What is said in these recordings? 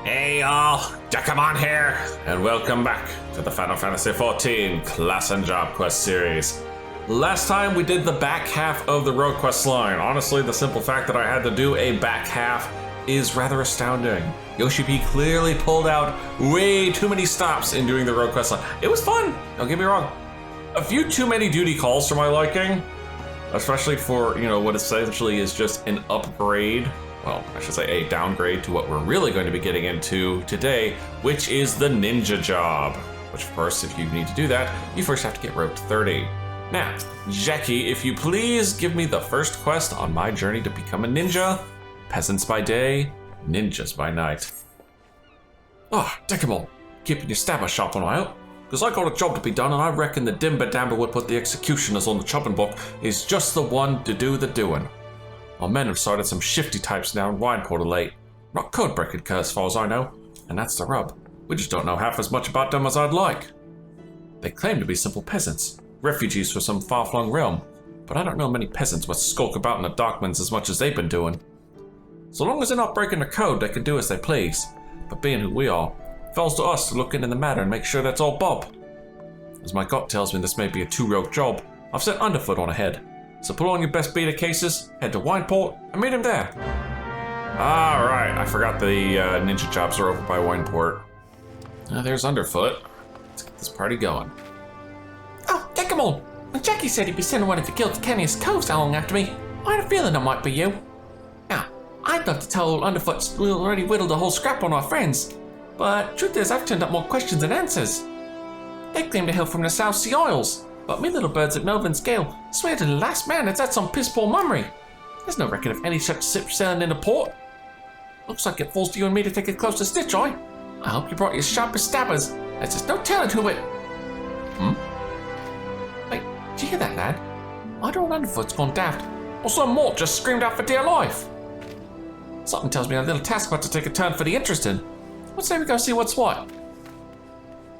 Hey y'all, Dekumon here, and welcome back to the Final Fantasy XIV Class and Job Quest series. Last time we did the back half of the road quest line. Honestly, the simple fact that I had to do a back half is rather astounding. Yoshi P clearly pulled out way too many stops in doing the road quest line. It was fun, don't get me wrong. A few too many duty calls for my liking, especially for, what essentially is just an upgrade. Well, I should say a downgrade to what we're really going to be getting into today, which is the ninja job. Which, of course, if you need to do that, you first have to get rope 30. Now, Jackie, if you please give me the first quest on my journey to become a ninja. Peasants by day, ninjas by night. Dekumon, keeping your stabber sharp on eye out, because I got a job to be done, and I reckon the Dimba Damba would put the executioners on the chopping block is just the one to do the doing. Our men have started some shifty types now in Wineport of late. Not code-breaking as far as I know, and that's the rub. We just don't know half as much about them as I'd like. They claim to be simple peasants, refugees from some far-flung realm, but I don't know many peasants would skulk about in the Darklands as much as they've been doing. So long as they're not breaking the code, they can do as they please, but being who we are, it falls to us to look into the matter and make sure that's all bob. As my gut tells me this may be a two-road job, I've sent Underfoot on ahead. So put on your best beta cases, head to Wineport, and meet him there. Alright, I forgot the ninja jobs are over by Wineport. There's Underfoot. Let's get this party going. Oh, Dekumon! When Jackie said he'd be sending one of your guild's canniest coves along after me, I had a feeling it might be you. Now, I'd love to tell old Underfoot's we already whittled a whole scrap on our friends, but truth is I've turned up more questions than answers. They claim to hail from the South Sea Isles, but me little birds at Melvin's Gale swear to the last man it's at some piss-poor mummery. There's no record of any such ship sailing into port. Looks like it falls to you and me to take a closer stitch, I hope you brought your sharpest stabbers. There's just no telling who it... Wait, did you hear that, lad? Either old Underfoot's gone daft, or some mort just screamed out for dear life. Something tells me our little task about to take a turn for the interesting. Let's say we go see what's what.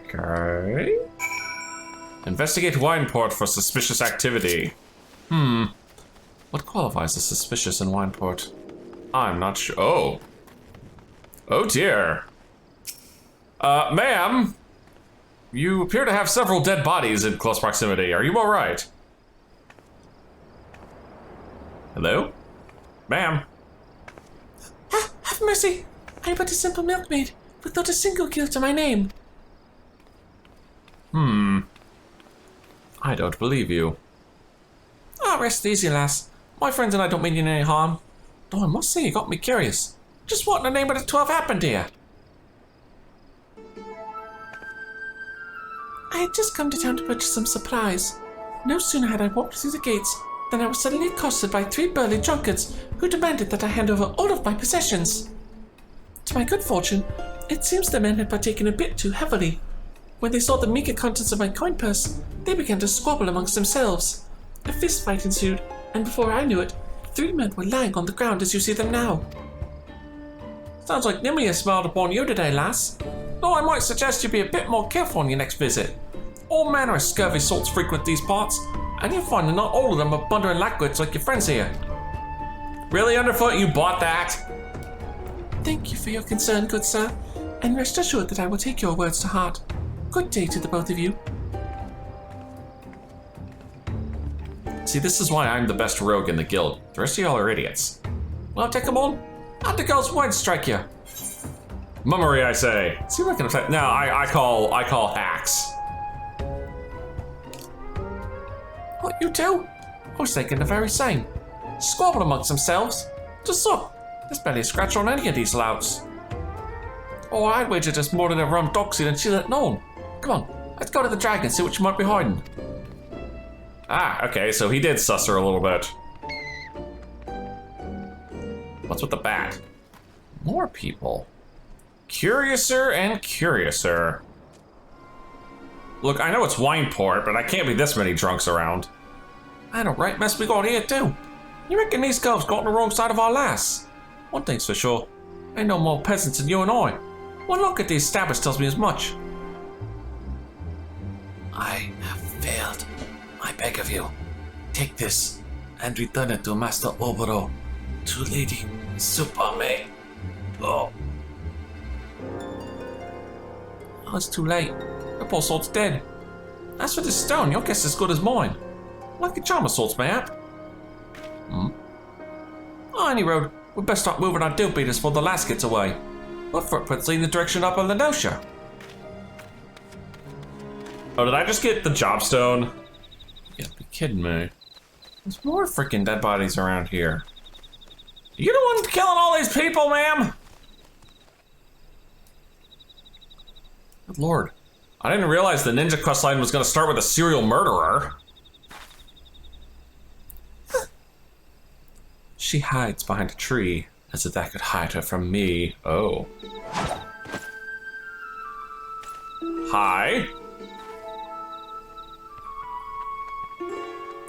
Okay. Investigate Wineport for suspicious activity. What qualifies as suspicious in Wineport? I'm not sure. Oh dear. Ma'am, you appear to have several dead bodies in close proximity. Are you all right? Hello? Ma'am? Have mercy! I am but a simple milkmaid, with not a single guilt to my name. I don't believe you. Rest easy, lass. My friends and I don't mean you any harm. Though I must say you got me curious. Just what in the name of the 12 happened here? I had just come to town to purchase some supplies. No sooner had I walked through the gates than I was suddenly accosted by 3 burly drunkards who demanded that I hand over all of my possessions. To my good fortune, it seems the men had partaken a bit too heavily. When they saw the meager contents of my coin purse, they began to squabble amongst themselves. A fist fight ensued, and before I knew it, 3 men were lying on the ground as you see them now. Sounds like Nimia smiled upon you today, lass. Though I might suggest you be a bit more careful on your next visit. All manner of scurvy sorts frequent these parts, and you'll find that not all of them are bundling lackwoods like your friends here. Really, Underfoot, you bought that? Thank you for your concern, good sir, and rest assured that I will take your words to heart. Good day to the both of you. See, this is why I'm the best rogue in the guild. The rest of y'all are idiots. Well, Dekumon, how'd the girls' words strike you? Mummery, I say. See what I can say? No, I call hacks. What, you two? I was thinking the very same. Squabble amongst themselves. Just look, there's barely a scratch on any of these louts. Oh, I'd wager there's more than a rum doxy than she let known. Come on, let's go to the dragon and see what you might be hiding. Okay, so he did suss her a little bit. What's with the bat? More people. Curiouser and curiouser. Look, I know it's Wineport, but I can't be this many drunks around. And a right mess we got here too. You reckon these girls got on the wrong side of our lass? One thing's for sure, ain't no more peasants than you and I. One look at these stabbers tells me as much. I have failed. I beg of you, take this and return it to Master Oboro, to Lady Supame. Oh. Oh, it's too late. The poor salt's dead. As for this stone, your guess is as good as mine. Like a charm of sorts, mayhap. On any road, we best start moving our dill beaters before the last gets away. What footprints lead in the direction up on the Nosha? Oh, did I just get the jobstone? You gotta be kidding me. There's more freaking dead bodies around here. You the one killing all these people, ma'am? Good lord. I didn't realize the ninja quest line was gonna start with a serial murderer. She hides behind a tree, as if that could hide her from me. Oh. Hi.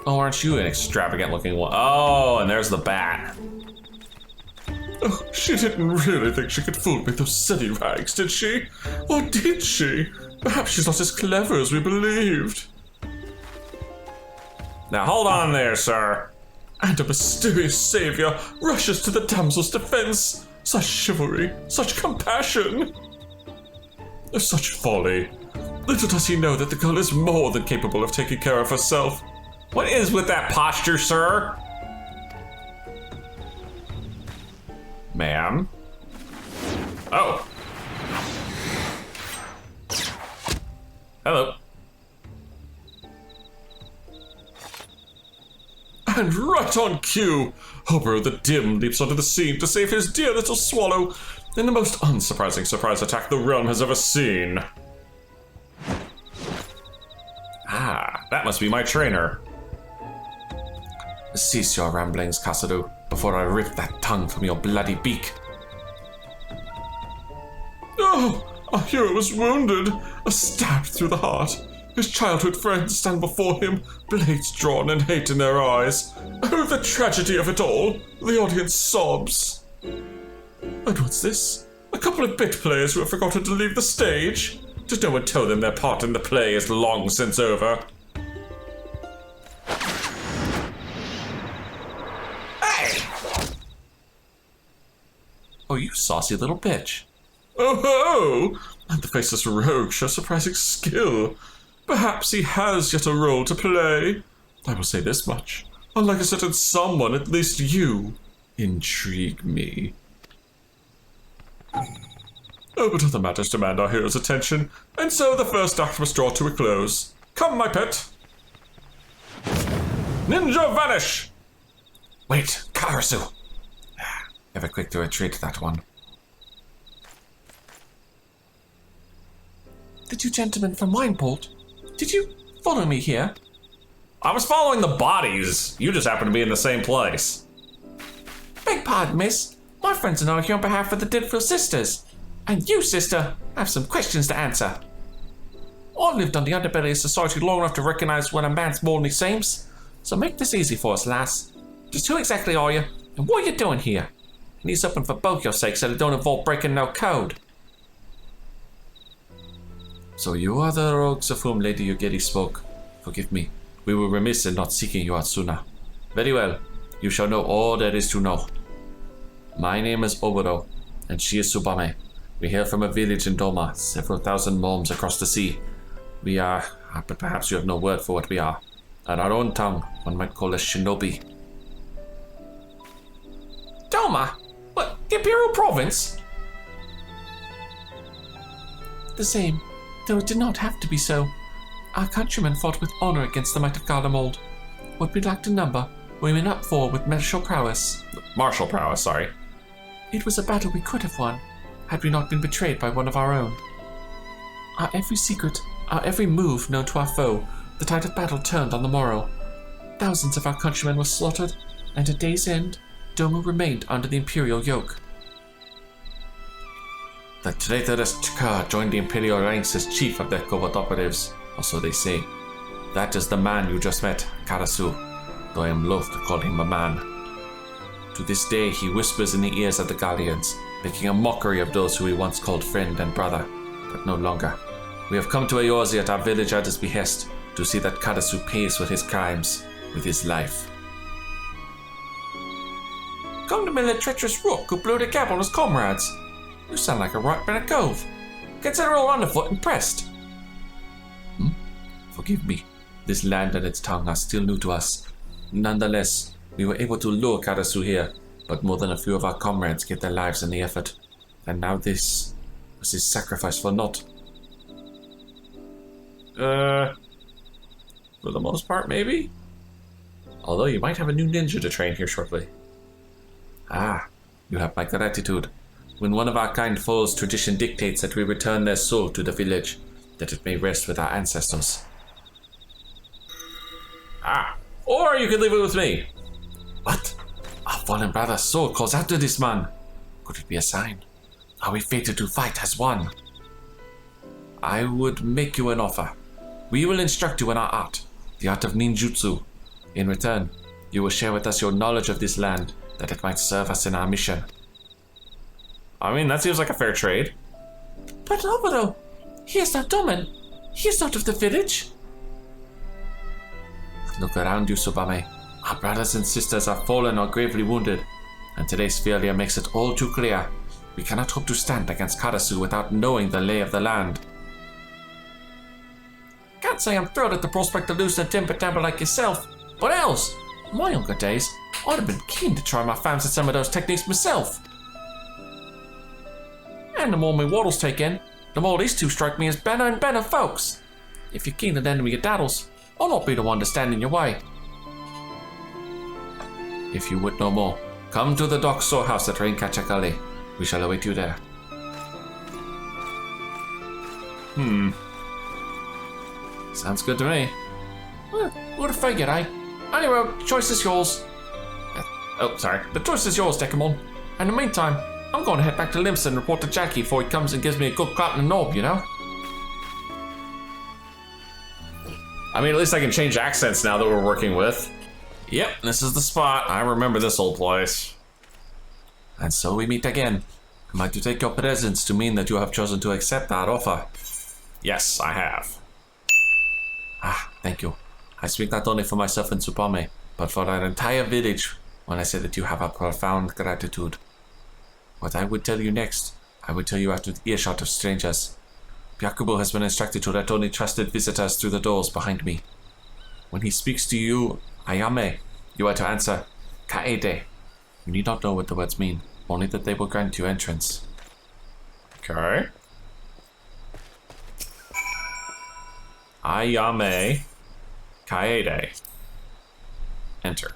Oh, aren't you an extravagant looking one? Oh, and there's the bat. Oh, she didn't really think she could fool me with those silly rags, did she? Or did she? Perhaps she's not as clever as we believed. Now hold on there, sir. And a mysterious savior rushes to the damsel's defense. Such chivalry, such compassion. Such folly. Little does he know that the girl is more than capable of taking care of herself. What is with that posture, sir? Ma'am? Oh. Hello. And right on cue, Hobo the Dim leaps onto the scene to save his dear little swallow in the most unsurprising surprise attack the realm has ever seen. Ah, that must be my trainer. Cease your ramblings, Kasadu, before I rip that tongue from your bloody beak. Oh, our hero was wounded, stabbed through the heart. His childhood friends stand before him, blades drawn and hate in their eyes. Oh, the tragedy of it all! The audience sobs. And what's this? A couple of bit players who have forgotten to leave the stage? Did no one tell them their part in the play is long since over? Oh, you saucy little bitch. Oh ho! And the faceless rogue shows surprising skill. Perhaps he has yet a role to play. I will say this much. Unlike a certain someone, at least you intrigue me. Oh, but other matters demand our hero's attention, and so the first act must draw to a close. Come, my pet. Ninja vanish! Wait, Karasu. Ever quick to retreat, that one. Did you gentlemen from Wineport? Did you follow me here? I was following the bodies. You just happened to be in the same place. Beg pardon, miss. My friends and I are here on behalf of the Deadfield sisters. And you, sister, have some questions to answer. I lived on the underbelly of society long enough to recognize when a man's more than he seems. So make this easy for us, lass. Just who exactly are you, and what are you doing here? It needs something for both your sakes that it don't involve breaking no code. So you are the rogues of whom Lady Yogiri spoke. Forgive me. We were remiss in not seeking you out sooner. Very well. You shall know all there is to know. My name is Oboro, and she is Subame. We hail from a village in Doma, several thousand moms across the sea. We are, but perhaps you have no word for what we are. In our own tongue, one might call us shinobi. Doma? What, the Imperial Province? The same, though it did not have to be so. Our countrymen fought with honor against the might of Dalamud. What we lacked in number, we made up for with martial prowess. Martial prowess, sorry. It was a battle we could have won, had we not been betrayed by one of our own. Our every secret, our every move known to our foe, the tide of battle turned on the morrow. Thousands of our countrymen were slaughtered, and at day's end, Doma remained under the Imperial yoke. The traitorous Chika joined the Imperial ranks as chief of their covert operatives, or so they say. That is the man you just met, Karasu, though I am loath to call him a man. To this day he whispers in the ears of the Garleans, making a mockery of those who he once called friend and brother, but no longer. We have come to Eorzea at our village at his behest, to see that Karasu pays for his crimes with his life. Come to me, the treacherous rook who blew the gab on his comrades. You sound like a right bit of cove. consider all underfoot impressed. Forgive me. This land and its tongue are still new to us. Nonetheless, we were able to lure Karasu here, but more than a few of our comrades gave their lives in the effort. And now this was his sacrifice for naught. For the most part, maybe? Although you might have a new ninja to train here shortly. Ah, you have my gratitude. When one of our kind foes, tradition dictates that we return their soul to the village, that it may rest with our ancestors. Ah, or you could leave it with me. What? Our fallen brother's soul calls out to this man. Could it be a sign? Are we fated to fight as one? I would make you an offer. We will instruct you in our art, the art of ninjutsu. In return, you will share with us your knowledge of this land, that it might serve us in our mission. I mean, that seems like a fair trade. But Oboro, he is not Doman. He is not of the village. Look around you, Tsubame. Our brothers and sisters are fallen or gravely wounded, and today's failure makes it all too clear. We cannot hope to stand against Karasu without knowing the lay of the land. Can't say I'm thrilled at the prospect of losing a timber temper like yourself, but else, in my younger days, I'd have been keen to try my fangs at some of those techniques myself. And the more my waddles take in, the more these two strike me as better and better folks. If you're keen to lend me your daddles, I'll not be the one to stand in your way. If you would know more, come to the dock storehouse at Reinkachakali. We shall await you there. Sounds good to me. Who'd have figured, eh? Anyway, choice is yours. The choice is yours, Dekumon. In the meantime, I'm going to head back to Limson and report to Jackie before he comes and gives me a good clap in the knob, you know? I mean, at least I can change accents now that we're working with. Yep, this is the spot. I remember this old place. And so we meet again. Am I to take your presence to mean that you have chosen to accept our offer? Yes, I have. Ah, thank you. I speak not only for myself and Tsubame, but for our entire village when I say that you have a profound gratitude. What I would tell you next, I would tell you after the earshot of strangers. Byakubu has been instructed to let only trusted visitors through the doors behind me. When he speaks to you, Ayame, you are to answer, Kaede. You need not know what the words mean, only that they will grant you entrance. Okay. Ayame, Kaede. Enter.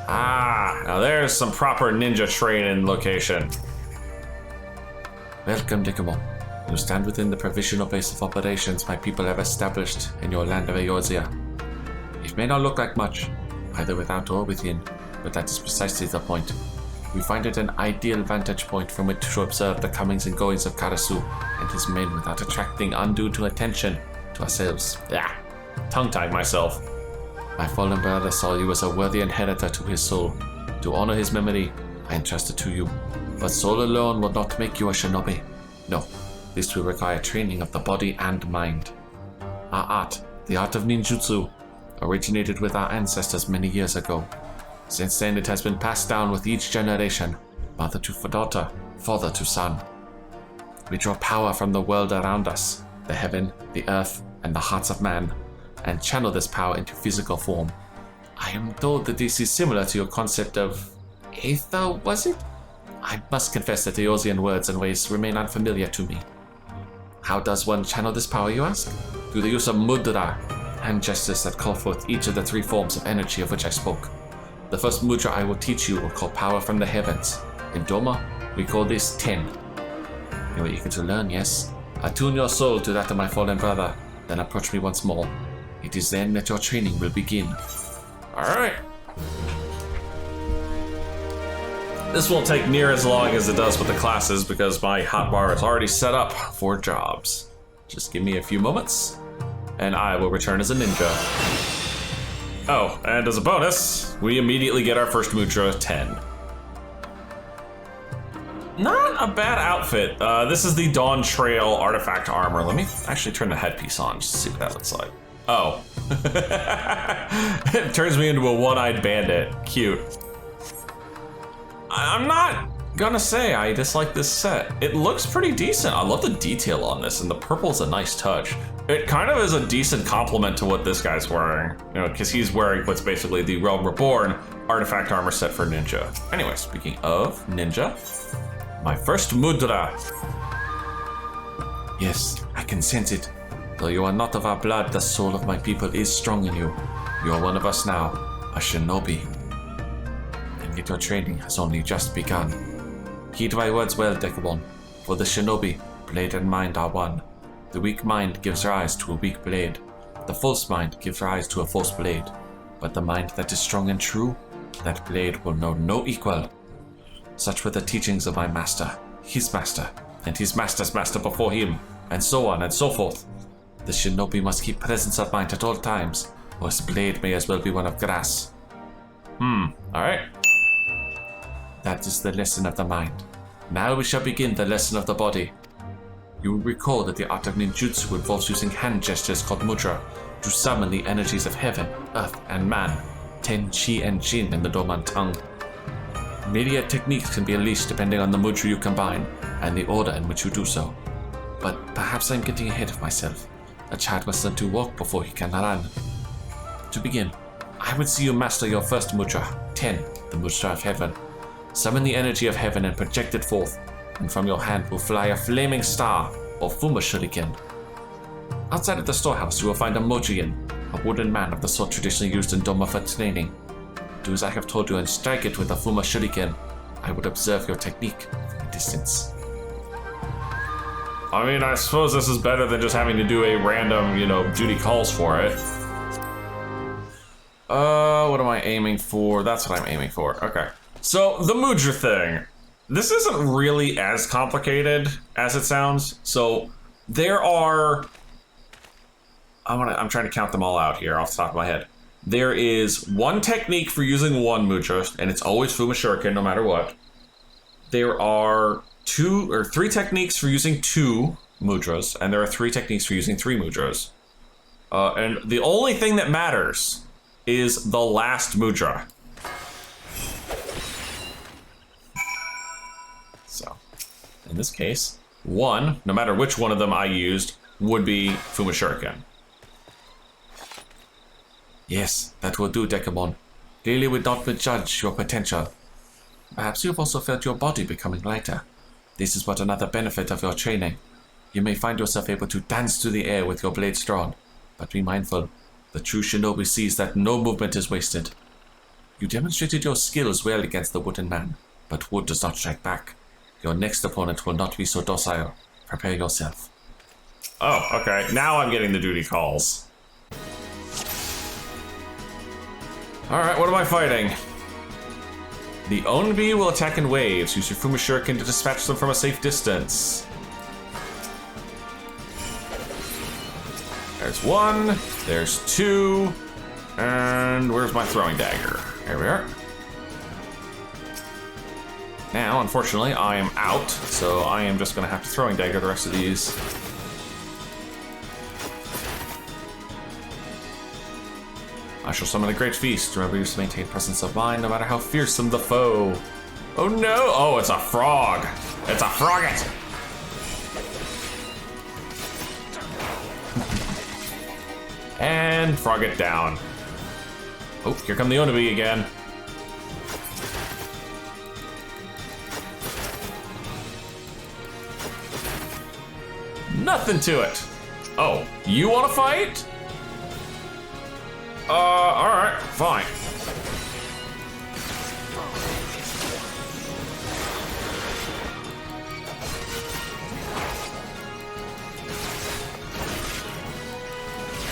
Ah, now there's some proper ninja training location. Welcome, Dekumon. You stand within the provisional base of operations my people have established in your land of Eorzea. It may not look like much, either without or within, but that is precisely the point. We find it an ideal vantage point from which to observe the comings and goings of Karasu and his men without attracting undue attention to ourselves. Tongue-tied myself. My fallen brother saw you as a worthy inheritor to his soul. To honor his memory, I entrust it to you. But soul alone will not make you a shinobi. No, this will require training of the body and mind. Our art, the art of ninjutsu, originated with our ancestors many years ago. Since then it has been passed down with each generation, mother to daughter, father to son. We draw power from the world around us, the heaven, the earth, and the hearts of man, and channel this power into physical form. I am told that this is similar to your concept of aether, was it? I must confess that the Eorzean words and ways remain unfamiliar to me. How does one channel this power, you ask? Through the use of mudra, hand gestures that call forth each of the three forms of energy of which I spoke. The first mudra I will teach you will call power from the heavens. In Doma, we call this ten. You are eager to learn, yes? Attune your soul to that of my fallen brother, then approach me once more. It is then that your training will begin. Alright. This won't take near as long as it does with the classes because my hotbar is already set up for jobs. Just give me a few moments, and I will return as a ninja. Oh, and as a bonus, we immediately get our first Mudra 10. Not a bad outfit. This is the Dawn Trail artifact armor. Let me actually turn the headpiece on just to see what that looks like. Oh. It turns me into a one-eyed bandit. Cute. I'm not Gonna say, I dislike this set. It looks pretty decent. I love the detail on this, and the purple's a nice touch. It kind of is a decent compliment to what this guy's wearing, you know, because he's wearing what's basically the Realm Reborn artifact armor set for ninja. Anyway, speaking of ninja, my First Mudra. Yes, I can sense it. Though you are not of our blood, the soul of my people is strong in you. You are one of us now, a shinobi. And yet your training has only just begun. Heed my words well, Dekumon. For the shinobi, blade and mind are one. The weak mind gives rise to a weak blade. The false mind gives rise to a false blade. But the mind that is strong and true, that blade will know no equal. Such were the teachings of my master, his master, and his master's master before him, and so on and so forth. The shinobi must keep presence of mind at all times, or his blade may as well be one of grass. Alright. That is the lesson of the mind. Now we shall begin the lesson of the body. You will recall that the art of ninjutsu involves using hand gestures called mudra to summon the energies of heaven, earth, and man, ten, chi, and jin in the Doma tongue. Myriad techniques can be unleashed depending on the mudra you combine and the order in which you do so. But perhaps I'm getting ahead of myself. A child must learn to walk before he can run. To begin, I would see you master your first mudra, 10, the mudra of heaven. Summon the energy of heaven and project it forth, and from your hand will fly a flaming star, or Fuma Shuriken. Outside of the storehouse you will find a Mojiin, a wooden man of the sort traditionally used in Doma for training. Do as I have told you and strike it with a Fuma Shuriken. I would observe your technique from a distance. I mean, I suppose this is better than just having to do a random, duty calls for it. What am I aiming for? That's what I'm aiming for. Okay. So, the Mudra thing. This isn't really as complicated as it sounds. So, there are... I'm trying to count them all out here off the top of my head. There is one technique for using one Mudra, and it's always Fuma Shuriken no matter what. There are 2 or 3 techniques for using 2 mudras, and there are 3 techniques for using 3 mudras. And the only thing that matters is the last mudra. So, in this case, 1, no matter which one of them I used, would be Fuma Shuriken. Yes, that will do, Dekumon. Clearly we don't misjudge your potential. Perhaps you've also felt your body becoming lighter. This is but another benefit of your training. You may find yourself able to dance through the air with your blades drawn, but be mindful, the true shinobi sees that no movement is wasted. You demonstrated your skills well against the wooden man, but wood does not strike back. Your next opponent will not be so docile. Prepare yourself. Oh, okay. Now I'm getting the duty calls. Alright, what am I fighting? The Onbi will attack in waves. Use your Fuma Shuriken to dispatch them from a safe distance. There's 1, there's 2, and where's my throwing dagger? There we are. Now, unfortunately, I am out, so I am just gonna have to throwing dagger the rest of these. I shall summon a great feast. Remember, you to maintain presence of mind no matter how fearsome the foe. Oh no! Oh, it's a frog! It's a frogget! And frogget down. Oh, here come the Onabi again. Nothing to it. Oh, you want to fight? Alright, fine.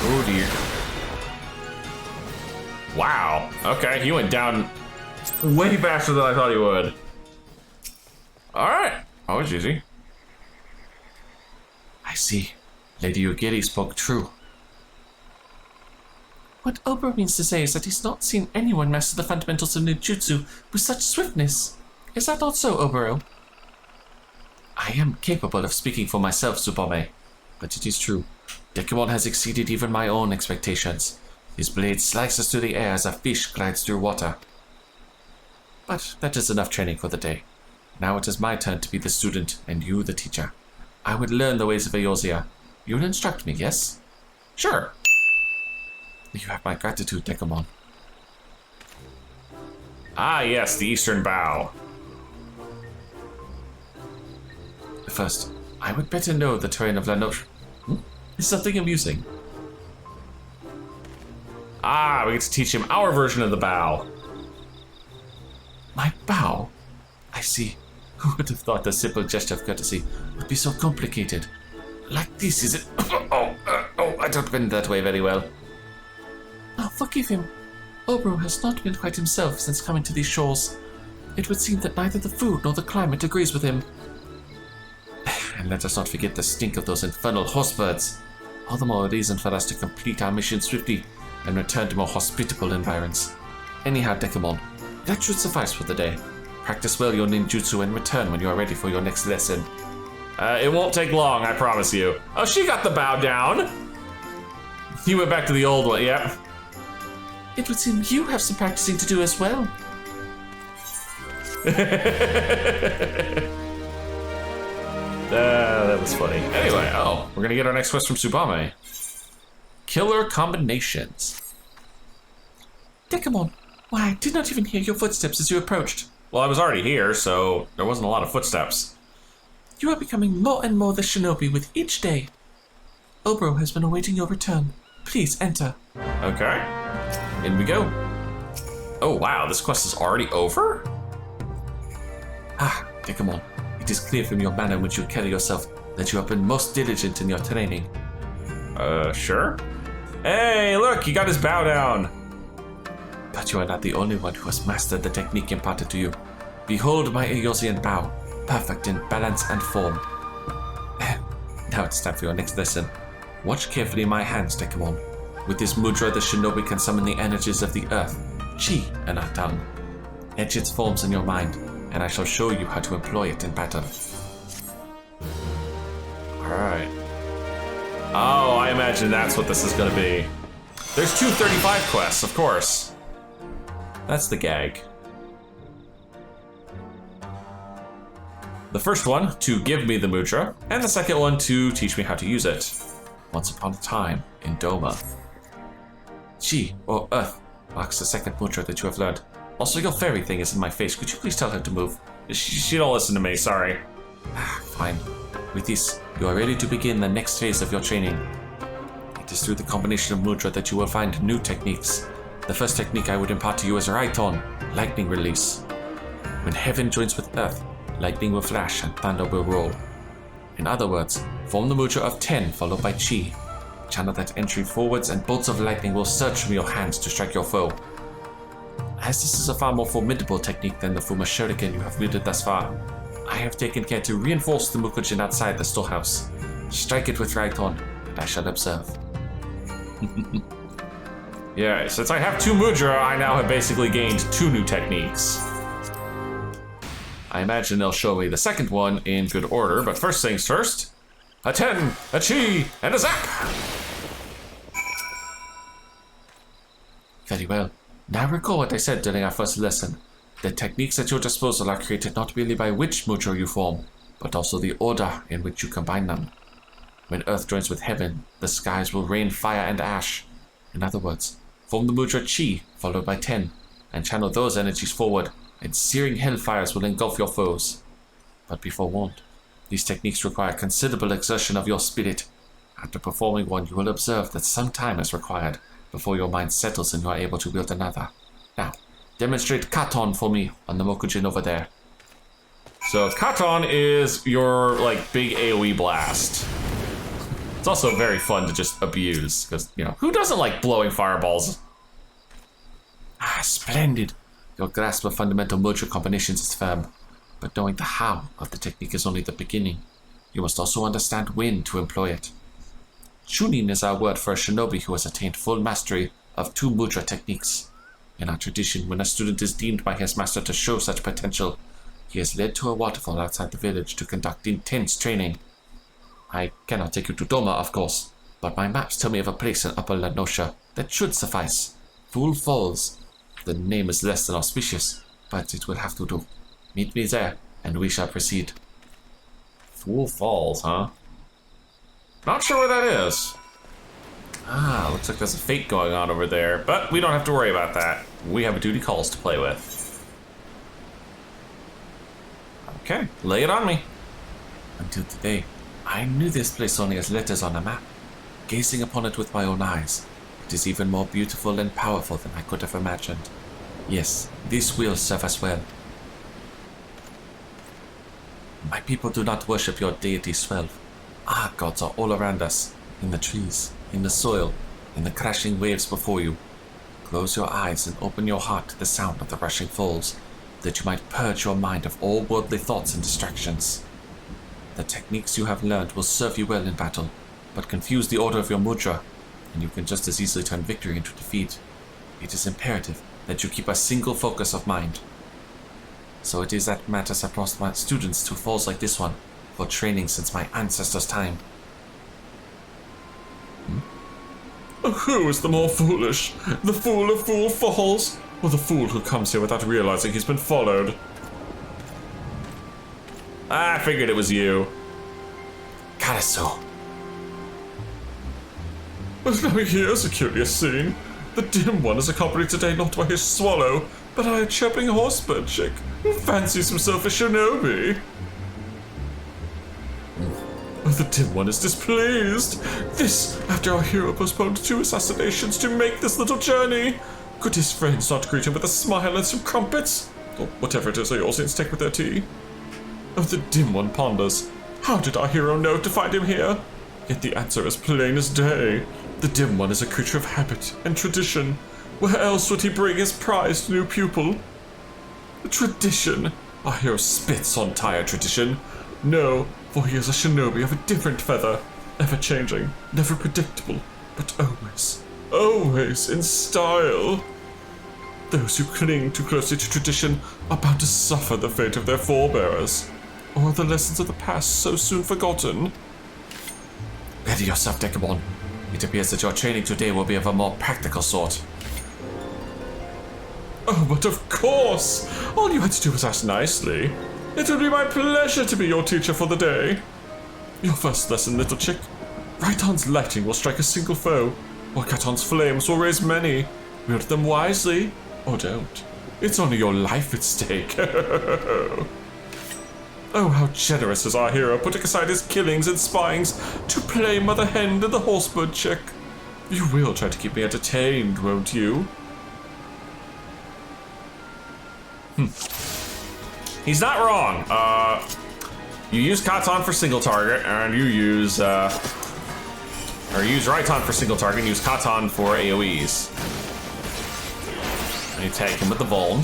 Oh dear. Wow. Okay, he went down way faster than I thought he would. Alright. Oh, it's easy. I see. Lady Ugiri spoke true. What Obro means to say is that he's not seen anyone master the fundamentals of ninjutsu with such swiftness. Is that not so, Obro? I am capable of speaking for myself, Tsubame, but it is true. Dekumon has exceeded even my own expectations. His blade slices through the air as a fish glides through water. But that is enough training for the day. Now it is my turn to be the student, and you the teacher. I would learn the ways of Eorzea. You will instruct me, yes? Sure. You have my gratitude, Dekumon. Ah, yes, the Eastern Bow. First, I would better know the terrain of La Noche. Is something amusing? Ah, we get to teach him our version of the bow. My bow? I see. Who would have thought a simple gesture of courtesy would be so complicated? Like this, is it? I don't bend that way very well. Oh, forgive him. Obro has not been quite himself since coming to these shores. It would seem that neither the food nor the climate agrees with him. And let us not forget the stink of those infernal horsebirds. All the more reason for us to complete our mission swiftly and return to more hospitable environs. Anyhow, Dekumon, that should suffice for the day. Practice well your ninjutsu and return when you are ready for your next lesson. It won't take long, I promise you. Oh, she got the bow down. You went back to the old one, yep. It would seem you have some practicing to do as well. That was funny. Anyway, we're gonna get our next quest from Tsubame. Killer combinations. Dekumon, why, I did not even hear your footsteps as you approached. Well, I was already here, so there wasn't a lot of footsteps. You are becoming more and more the shinobi with each day. Obro has been awaiting your return. Please enter. Okay. In we go. Oh wow, this quest is already over? Ah, Dekumon, it is clear from your manner in which you carry yourself that you have been most diligent in your training. Sure. Hey, look, you got his bow down. But you are not the only one who has mastered the technique imparted to you. Behold my Eorzean bow, perfect in balance and form. Now it's time for your next lesson. Watch carefully my hands, Dekumon. With this mudra, the shinobi can summon the energies of the earth, chi in our tongue. Etch its forms in your mind, and I shall show you how to employ it in battle. Alright. Oh, I imagine that's what this is going to be. There's 235 quests, of course. That's the gag. The first one, to give me the mudra, and the second one, to teach me how to use it. Once upon a time, in Doma. Chi, or Earth, marks the second mudra that you have learned. Also, your fairy thing is in my face. Could you please tell her to move? She don't listen to me, sorry. Fine. With this, you are ready to begin the next phase of your training. It is through the combination of mudra that you will find new techniques. The first technique I would impart to you is Raiton, lightning release. When heaven joins with earth, lightning will flash and thunder will roll. In other words, form the mudra of 10 followed by chi. Channel that entry forwards and bolts of lightning will surge from your hands to strike your foe. As this is a far more formidable technique than the Fuma Shuriken you have wielded thus far, I have taken care to reinforce the Mukujin outside the storehouse. Strike it with Raiton, and I shall observe. Yeah, since I have 2 mudra, I now have basically gained 2 new techniques. I imagine they'll show me the second one in good order, but first things first. A 10, a chi, and a zap! Very well. Now recall what I said during our first lesson. The techniques at your disposal are created not merely by which mudra you form, but also the order in which you combine them. When earth joins with heaven, the skies will rain fire and ash. In other words, form the mudra chi, followed by 10, and channel those energies forward, and searing hellfires will engulf your foes. But be forewarned, these techniques require considerable exertion of your spirit. After performing one, you will observe that some time is required before your mind settles and you are able to wield another. Now, demonstrate Katon for me on the Mokujin over there. So Katon is your, big AoE blast. It's also very fun to just abuse, because, who doesn't like blowing fireballs? Ah, splendid. Your grasp of fundamental mudra combinations is firm, but knowing the how of the technique is only the beginning. You must also understand when to employ it. Chunin is our word for a shinobi who has attained full mastery of 2 mudra techniques. In our tradition, when a student is deemed by his master to show such potential, he is led to a waterfall outside the village to conduct intense training. I cannot take you to Doma, of course, but my maps tell me of a place in Upper La Noche that should suffice. Fool Falls. The name is less than auspicious, but it will have to do. Meet me there, and we shall proceed. Fool Falls, huh? Not sure where that is. Ah, looks like there's a fate going on over there, but we don't have to worry about that. We have duty calls to play with. Okay, lay it on me. Until today, I knew this place only as letters on a map. Gazing upon it with my own eyes, it is even more beautiful and powerful than I could have imagined. Yes, this will serve us well. My people do not worship your deity 12. Our gods are all around us, in the trees, in the soil, in the crashing waves before you. Close your eyes and open your heart to the sound of the rushing falls, that you might purge your mind of all worldly thoughts and distractions. The techniques you have learned will serve you well in battle, but confuse the order of your mudra, and you can just as easily turn victory into defeat. It is imperative that you keep a single focus of mind. So it is that matters have brought my students to falls like this one, for training since my ancestors' time. Who is the more foolish? The fool of Fool Falls, or the fool who comes here without realizing he's been followed? I figured it was you. Karasu. Well, now here's a curious scene. The dim one is accompanied today not by his swallow, but by a chirping horsebird chick who fancies himself a shinobi. The dim one is displeased. This, after our hero postponed 2 assassinations to make this little journey. Could his friends not greet him with a smile and some crumpets? Or whatever it is Eorzeans take with their tea. The dim one ponders. How did our hero know to find him here? Yet the answer is plain as day. The dim one is a creature of habit and tradition. Where else would he bring his prized new pupil? Tradition. Our hero spits on tired tradition. No, for he is a shinobi of a different feather, ever-changing, never predictable, but always in style. Those who cling too closely to tradition are bound to suffer the fate of their forebearers, or the lessons of the past so soon forgotten. Ready yourself, Dekumon. It appears that your training today will be of a more practical sort. Oh, but of course! All you had to do was ask nicely. It will be my pleasure to be your teacher for the day. Your first lesson, little chick. Raiton's lightning will strike a single foe, while Katon's flames will raise many. Wield them wisely, or don't. It's only your life at stake. Oh, how generous is our hero, putting aside his killings and spyings to play Mother Hen to the horsebird chick. You will try to keep me entertained, won't you? He's not wrong. You use Katon for single target, and you use Raiton for single target, and use Katon for AoEs. And you tag him with the Vuln.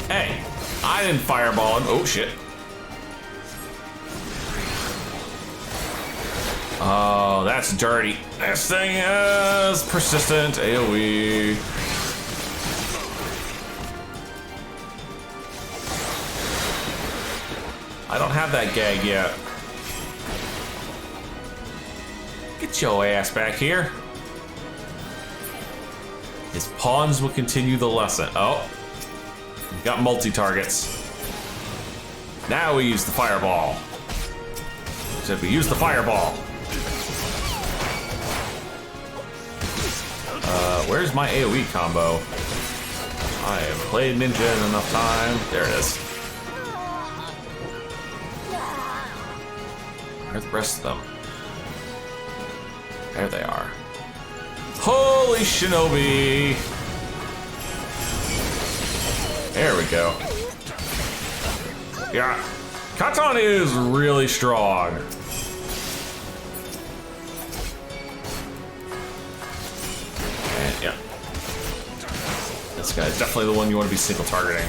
Hey, I didn't fireball him. Oh shit. Oh, that's dirty. This thing is persistent AoE. I don't have that gag yet. Get your ass back here. His pawns will continue the lesson. Oh, we got multi-targets. Now we use the fireball. Said we use the fireball. Where's my AoE combo? I have played Ninja in enough time. There it is. Where's the rest of them? There they are. Holy shinobi! There we go. Yeah, Katon is really strong. And yeah, this guy's definitely the one you want to be single targeting.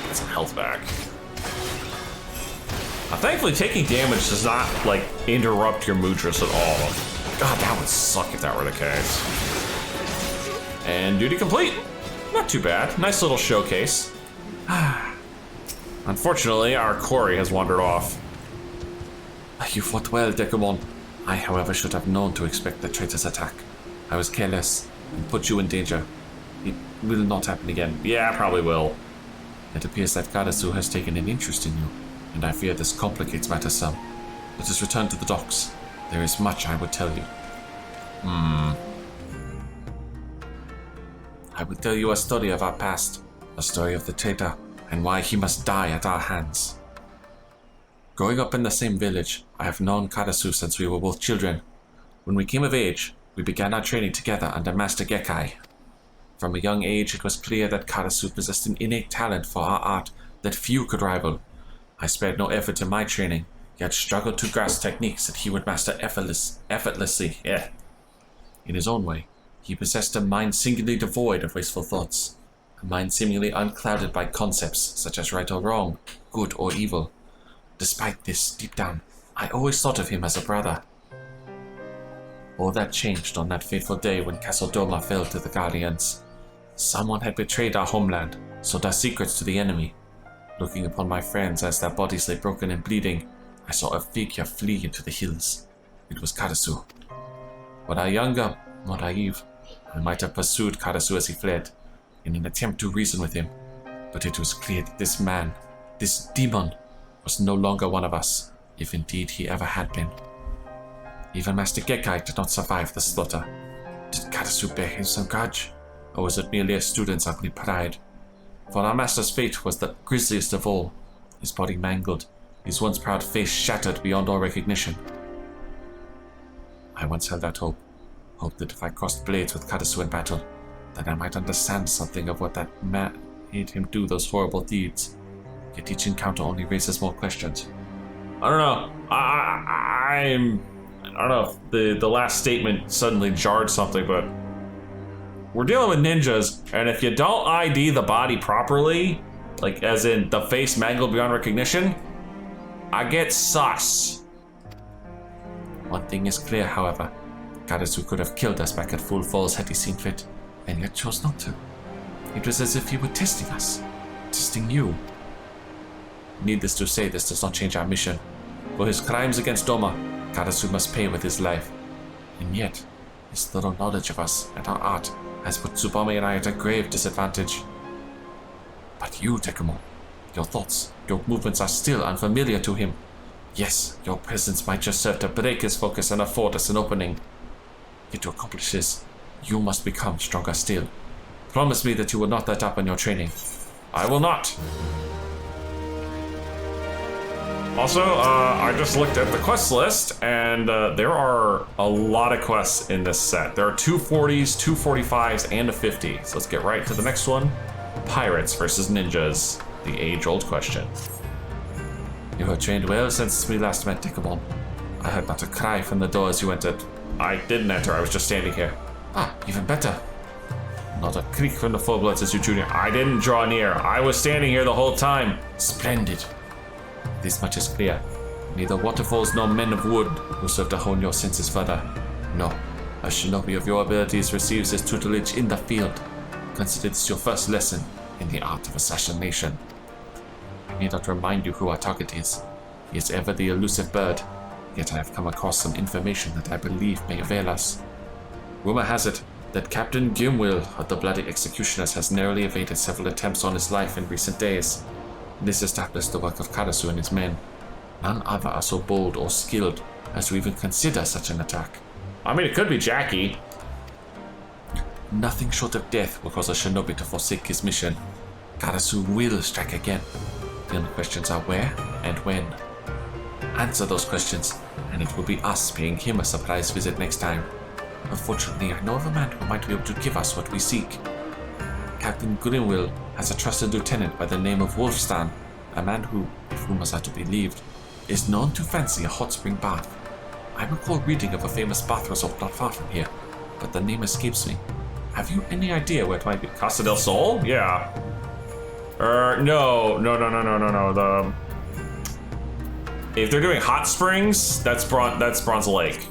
Get some health back. Thankfully, taking damage does not, like, interrupt your mudras at all. God, that would suck if that were the case. And duty complete. Not too bad. Nice little showcase. Unfortunately, our quarry has wandered off. You fought well, Dekumon. I, however, should have known to expect the traitor's attack. I was careless and put you in danger. It will not happen again. Yeah, probably will. It appears that Karasu has taken an interest in you, and I fear this complicates matters some. Let us return to the docks. There is much I would tell you. I will tell you a story of our past, a story of the traitor, and why he must die at our hands. Growing up in the same village, I have known Karasu since we were both children. When we came of age, we began our training together under Master Gekkai. From a young age, it was clear that Karasu possessed an innate talent for our art that few could rival. I spared no effort in my training, yet struggled to grasp techniques that he would master effortlessly. In his own way, he possessed a mind singularly devoid of wasteful thoughts, a mind seemingly unclouded by concepts such as right or wrong, good or evil. Despite this, deep down, I always thought of him as a brother. All that changed on that fateful day when Castle Doma fell to the Guardians. Someone had betrayed our homeland, sold our secrets to the enemy. Looking upon my friends as their bodies lay broken and bleeding, I saw a figure flee into the hills. It was Karasu. When I younger, more naive, I might have pursued Karasu as he fled, in an attempt to reason with him. But it was clear that this man, this demon, was no longer one of us, if indeed he ever had been. Even Master Gekkai did not survive the slaughter. Did Karasu bear him some grudge, or was it merely a student's ugly pride? For our master's fate was the grisliest of all, his body mangled, his once proud face shattered beyond all recognition. I once held out hope that if I crossed blades with Karasu in battle, that I might understand something of what that man made him do those horrible deeds. Yet each encounter only raises more questions. I don't know. I don't know if the last statement suddenly jarred something, but we're dealing with ninjas, and if you don't ID the body properly, like as in the face mangled beyond recognition, I get sus. One thing is clear, however. Karasu could have killed us back at Full Falls had he seen fit, and yet chose not to. It was as if he were testing us, testing you. Needless to say, this does not change our mission. For his crimes against Doma, Karasu must pay with his life. And yet, his thorough knowledge of us and our art has put Tsubame and I at a grave disadvantage. But you, Dekumon, your thoughts, your movements are still unfamiliar to him. Yes, your presence might just serve to break his focus and afford us an opening. Yet to accomplish this, you must become stronger still. Promise me that you will not let up on your training. I will not. Also, I just looked at the quest list, and there are a lot of quests in this set. There are 240s, 245s, and a 50. So let's get right to the next one. Pirates versus ninjas. The age-old question. You have trained well since we last met, Dekumon. I heard not a cry from the door as you entered. I didn't enter, I was just standing here. Even better. Not a creak from the full-bloods as you drew near. I didn't draw near. I was standing here the whole time. Splendid. This much is clear. Neither waterfalls nor men of wood will serve to hone your senses further. No, a shinobi of your abilities receives his tutelage in the field. Consider this your first lesson in the art of assassination. I need not remind you who our target is. He is ever the elusive bird, yet I have come across some information that I believe may avail us. Rumor has it that Captain Gimwil of the Bloody Executioners has narrowly evaded several attempts on his life in recent days. This established the work of Karasu and his men. None other are so bold or skilled as to even consider such an attack. I mean, it could be Jackie. Nothing short of death will cause a shinobi to forsake his mission. Karasu will strike again. The only questions are where and when. Answer those questions, and it will be us paying him a surprise visit next time. Unfortunately, I know of a man who might be able to give us what we seek. Captain Grimwill has a trusted lieutenant by the name of Wolfstan, a man who, if rumors are to be believed, is known to fancy a hot spring bath. I recall reading of a famous bath resort not far from here, but the name escapes me. Have you any idea where it might be? Casa del Sol? Yeah. No. If they're doing hot springs, that's Bronze Lake.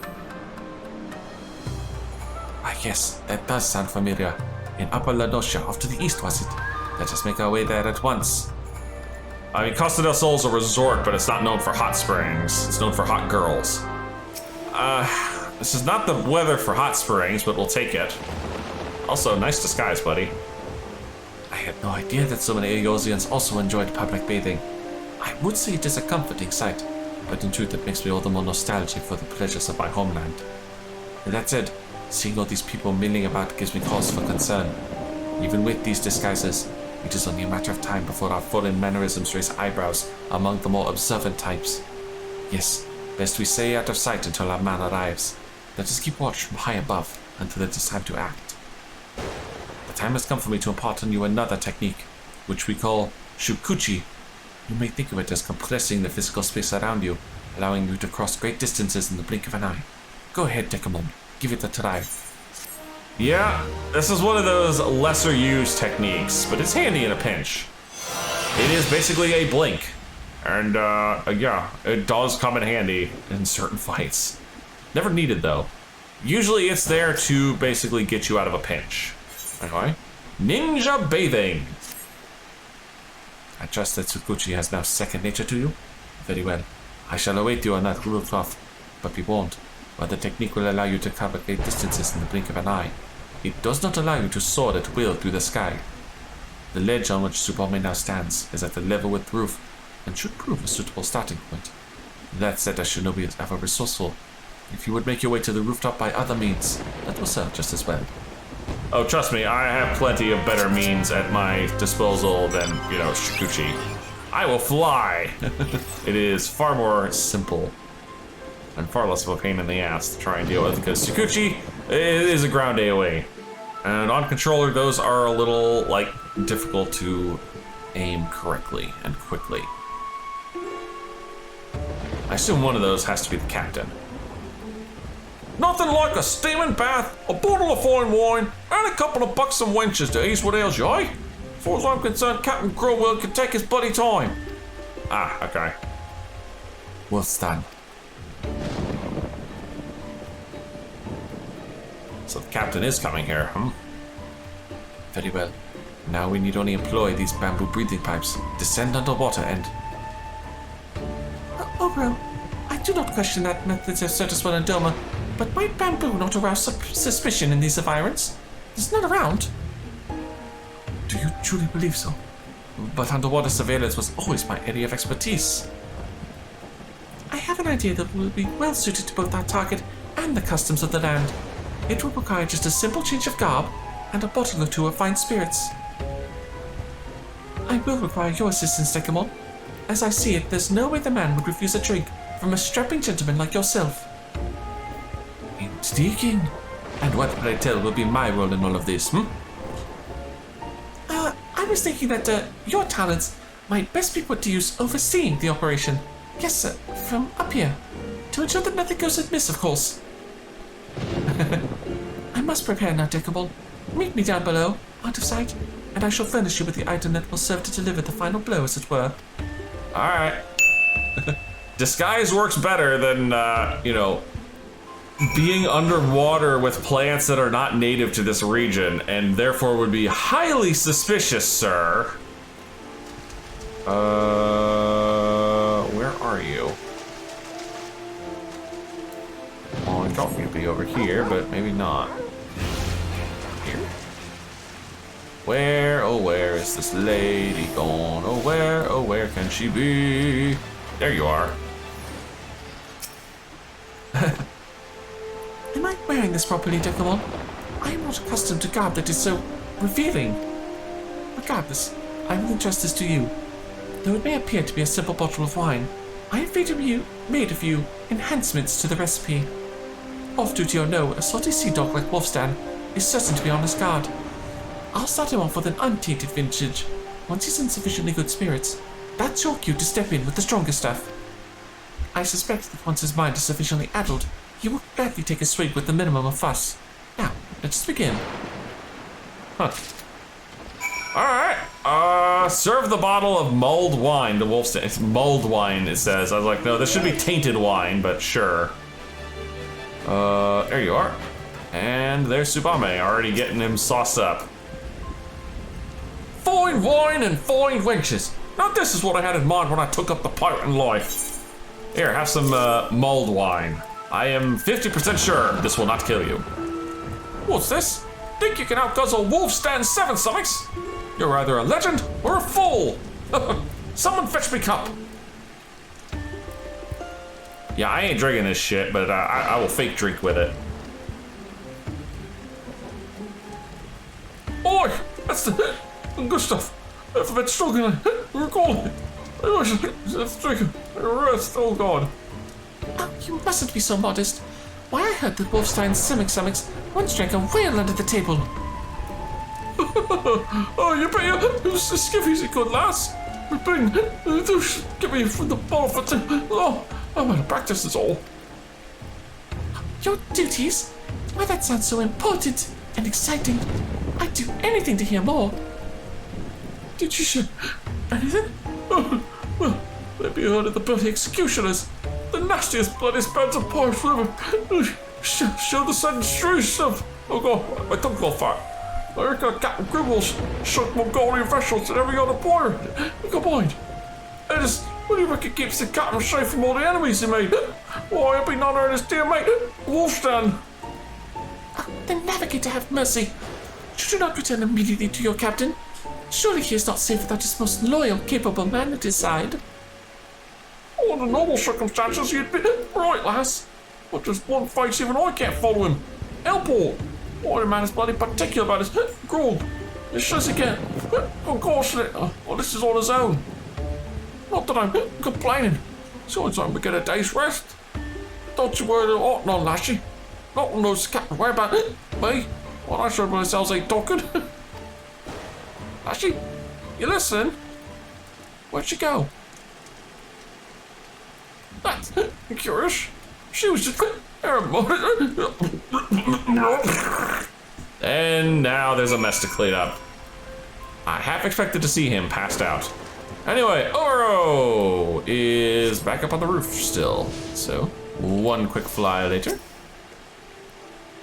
Yes, that does sound familiar. In Upper Lanosha, off to the east, was it? Let us make our way there at once. I mean, Costa del Sol's a resort, but it's not known for hot springs. It's known for hot girls. This is not the weather for hot springs, but we'll take it. Also, nice disguise, buddy. I had no idea that so many Eorzeans also enjoyed public bathing. I would say it is a comforting sight, but in truth it makes me all the more nostalgic for the pleasures of my homeland. And that said, seeing all these people milling about gives me cause for concern. Even with these disguises, it is only a matter of time before our foreign mannerisms raise eyebrows among the more observant types. Yes, best we stay out of sight until our man arrives. Let us keep watch from high above until it is time to act. The time has come for me to impart on you another technique, which we call shukuchi. You may think of it as compressing the physical space around you, allowing you to cross great distances in the blink of an eye. Go ahead, Dekumon. Give it a try. Yeah, this is one of those lesser used techniques, but it's handy in a pinch. It is basically a blink. And yeah, it does come in handy in certain fights. Never needed though. Usually it's there to basically get you out of a pinch. Anyway, ninja bathing. I trust that Tsukuchi has now second nature to you? Very well. I shall await you on that rooftop, but we won't. While the technique will allow you to cover great distances in the blink of an eye, it does not allow you to soar at will through the sky. The ledge on which Tsubame now stands is at a level with the roof, and should prove a suitable starting point. That said, as shinobi is ever resourceful. If you would make your way to the rooftop by other means, that will serve just as well. Oh, trust me, I have plenty of better means at my disposal than, Shikuchi. I will fly! It is far more simple and far less of a pain in the ass to try and deal with, because Shikuchi is a ground AoE. And on controller, those are a little, difficult to aim correctly and quickly. I assume one of those has to be the captain. Nothing like a steaming bath, a bottle of fine wine, and a couple of buxom wenches to ease what ails you, eh? As far as I'm concerned, Captain Growell can take his bloody time. Ah, okay. Well done. So the captain is coming here, Very well. Now we need only employ these bamboo breathing pipes, descend underwater and... Oh, bro, I do not question that methods have served us well in Doma, but might bamboo not arouse suspicion in these environs? It's not around. Do you truly believe so? But underwater surveillance was always my area of expertise. I have an idea that will be well suited to both our target and the customs of the land. It will require just a simple change of garb and a bottle or two of fine spirits. I will require your assistance, Dekumon. As I see it, there's no way the man would refuse a drink from a strapping gentleman like yourself. Intriguing. And what, pray tell, will be my role in all of this, I was thinking that your talents might best be put to use overseeing the operation. Yes, sir, from up here. To ensure that nothing goes amiss, of course. I must prepare now, Dekumon. Meet me down below, out of sight, and I shall furnish you with the item that will serve to deliver the final blow, as it were. Alright. Disguise works better than, being underwater with plants that are not native to this region, and therefore would be highly suspicious, sir. Where are you? Well, I thought you'd be over here, but maybe not. Here? Where, oh where is this lady gone? Oh where can she be? There you are. Am I wearing this properly, Dekumon? I am not accustomed to garb that is so revealing. Regardless, I will entrust this to you. Though it may appear to be a simple bottle of wine, I have made a few enhancements to the recipe. Off duty or no, a salty sea dog like Wolfstan is certain to be on his guard. I'll start him off with an untainted vintage. Once he's in sufficiently good spirits, that's your cue to step in with the stronger stuff. I suspect that once his mind is sufficiently addled, he will gladly take a swig with the minimum of fuss. Now, let's begin. Huh. Alright, serve the bottle of mulled wine to Wolfstan. It's mulled wine, it says. I was like, no, this should be tainted wine, but sure. There you are. And there's Tsubame, already getting him sauced up. Fine wine and fine wenches. Now this is what I had in mind when I took up the pirate life. Here, have some mulled wine. I am 50% sure this will not kill you. What's this? Think you can outguzzle Wolfstan's 7 stomachs? You're either a legend or a fool. Someone fetch me cup. Yeah, I ain't drinking this shit, but I will fake drink with it. Oi! That's the good stuff. I've been struggling. Recall it. Let's drink it. Rest, oh god. Oh, you mustn't be so modest. Why, I heard that Wolfstein's stomachs once drank a whale under the table. Oh, you better. It was a skivvy's good lass. Bring, give me from the ball for two. Oh, I'm out of practice, is all. Your duties? Why, that sounds so important and exciting. I'd do anything to hear more. Did you say anything? Oh, well, maybe you heard of the bloody executioners. The nastiest, bloodiest bands of pirates ever. Show the sudden strange stuff. Oh god, my tongue got fat. I reckon Captain Gribble's sunk Mongolian vessels and every other pirate combined. And just, what do you reckon keeps the captain safe from all the enemies he made? Why, I've been honoring his dear mate, Wolfstan. The navigator have mercy. Should you not return immediately to your captain? Surely he is not safe without his most loyal, capable man at his side. Under normal circumstances, he'd be right, lass. But just one face, even I can't follow him. Airport. Why, the man is bloody particular about his grog. He says he can't concoction it. Well, this is on his own. Not that I'm complaining. It's only time we get a day's rest. Don't you worry about none, lassie. Not one knows the captain worry about me. Well, I sure myself ain't talking. Lassie, you listen? Where'd she go? That's curious. She was just and now there's a mess to clean up. I half expected to see him passed out. Anyway, Oro is back up on the roof still. So, one quick fly later.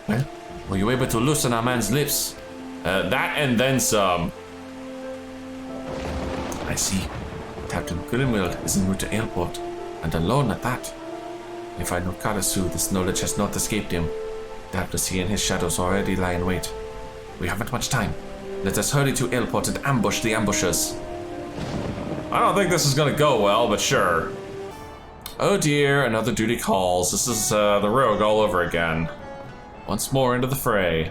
Well, were you able to loosen our man's lips? That and then some. I see. Captain Grimwild is en route to airport, and alone at that. If I know Karasu, this knowledge has not escaped him. Doubtless he and his shadows already lie in wait. We haven't much time. Let us hurry to airport and ambush the ambushers. I don't think this is gonna go well, but sure. Oh dear, another duty calls. This is the rogue all over again. Once more into the fray.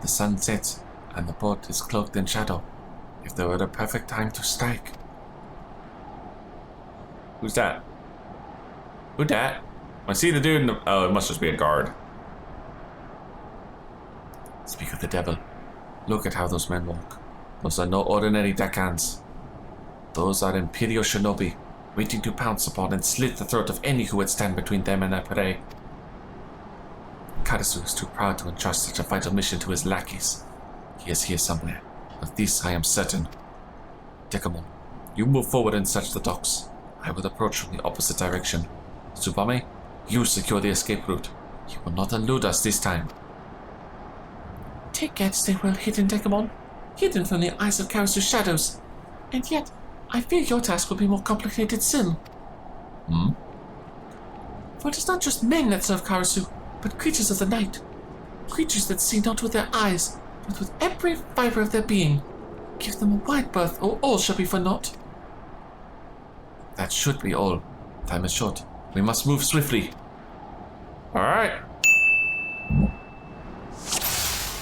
The sun sets, and the port is cloaked in shadow. If there were the perfect time to strike. Who's that? Who dat? I see the dude in the... Oh, it must just be a guard. Speak of the devil. Look at how those men walk. Those are no ordinary deckhands. Those are Imperial shinobi, waiting to pounce upon and slit the throat of any who would stand between them and their prey. Karasu is too proud to entrust such a vital mission to his lackeys. He is here somewhere. Of this I am certain. Dekumon, you move forward and search the docks. I will approach from the opposite direction. Tsubame, you secure the escape route. He will not elude us this time. Take care to stay well hidden, Dekumon. Hidden from the eyes of Karasu's shadows. And yet, I fear your task will be more complicated still. For it is not just men that serve Karasu, but creatures of the night. Creatures that see not with their eyes, but with every fiber of their being. Give them a wide berth, or all shall be for naught. That should be all. Time is short. We must move swiftly. Alright.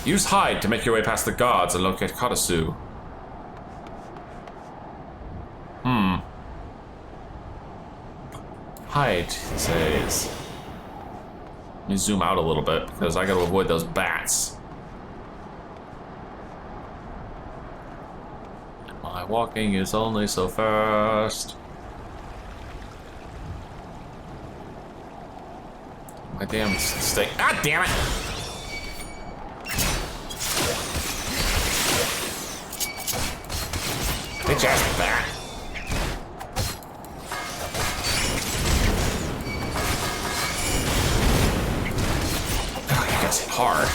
Use hide to make your way past the guards and locate Karasu. Hide, it says. Let me zoom out a little bit because I gotta avoid those bats. My walking is only so fast. My damn stake. Ah, damn it! Bitch ass bat. Oh, you guys hit hard.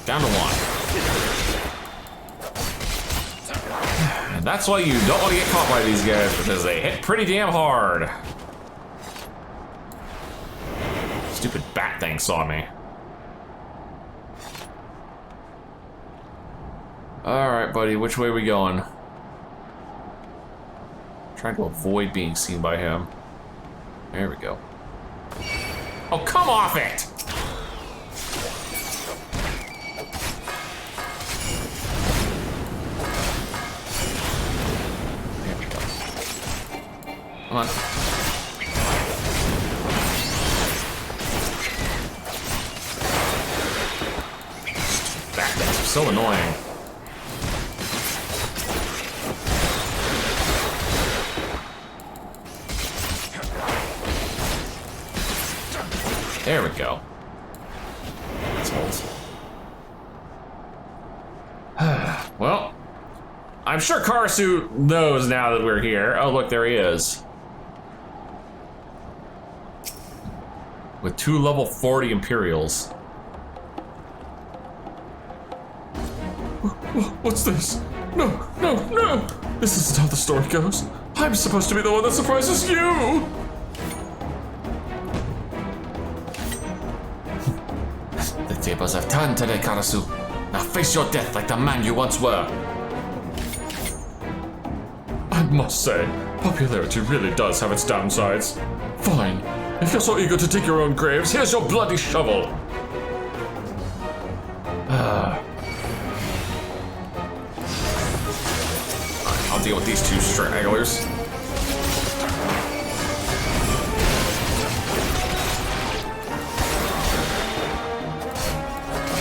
Down to 1. And that's why you don't want to get caught by these guys, because they hit pretty damn hard. Stupid bat thing saw me. Alright, buddy, which way are we going? Trying to avoid being seen by him. There we go. Oh, come off it! There we go. Come on. That thing's so annoying. There we go. Assholes. Well, I'm sure Karasu knows now that we're here. Oh, look, there he is. With 2 level 40 Imperials. What's this? No, no, no! This isn't how the story goes. I'm supposed to be the one that surprises you! The tables have turned today, Karasu. Now face your death like the man you once were. I must say, popularity really does have its downsides. Fine. If you're so eager to dig your own graves, here's your bloody shovel. I'll deal with these 2 stragglers.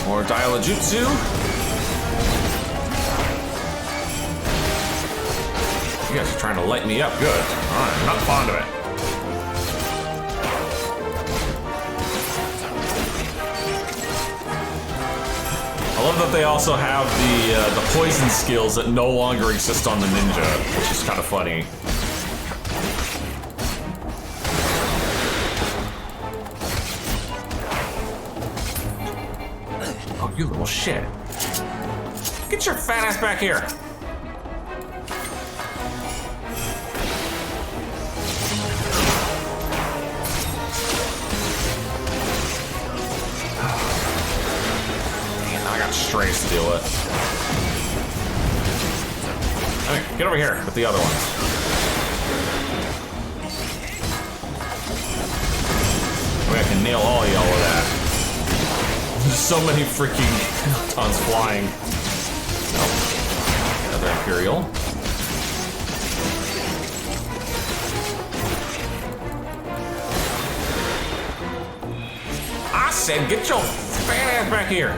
More Dialojutsu. You guys are trying to light me up good. I'm not fond of it. I love that they also have the poison skills that no longer exist on the ninja, which is kind of funny. Oh, you little shit. Get your fat ass back here. I got strays to deal with. Okay, get over here with the other ones. Maybe I can nail all of y'all with that. There's so many freaking tons flying. Nope. Another Imperial. I said get your fat ass back here.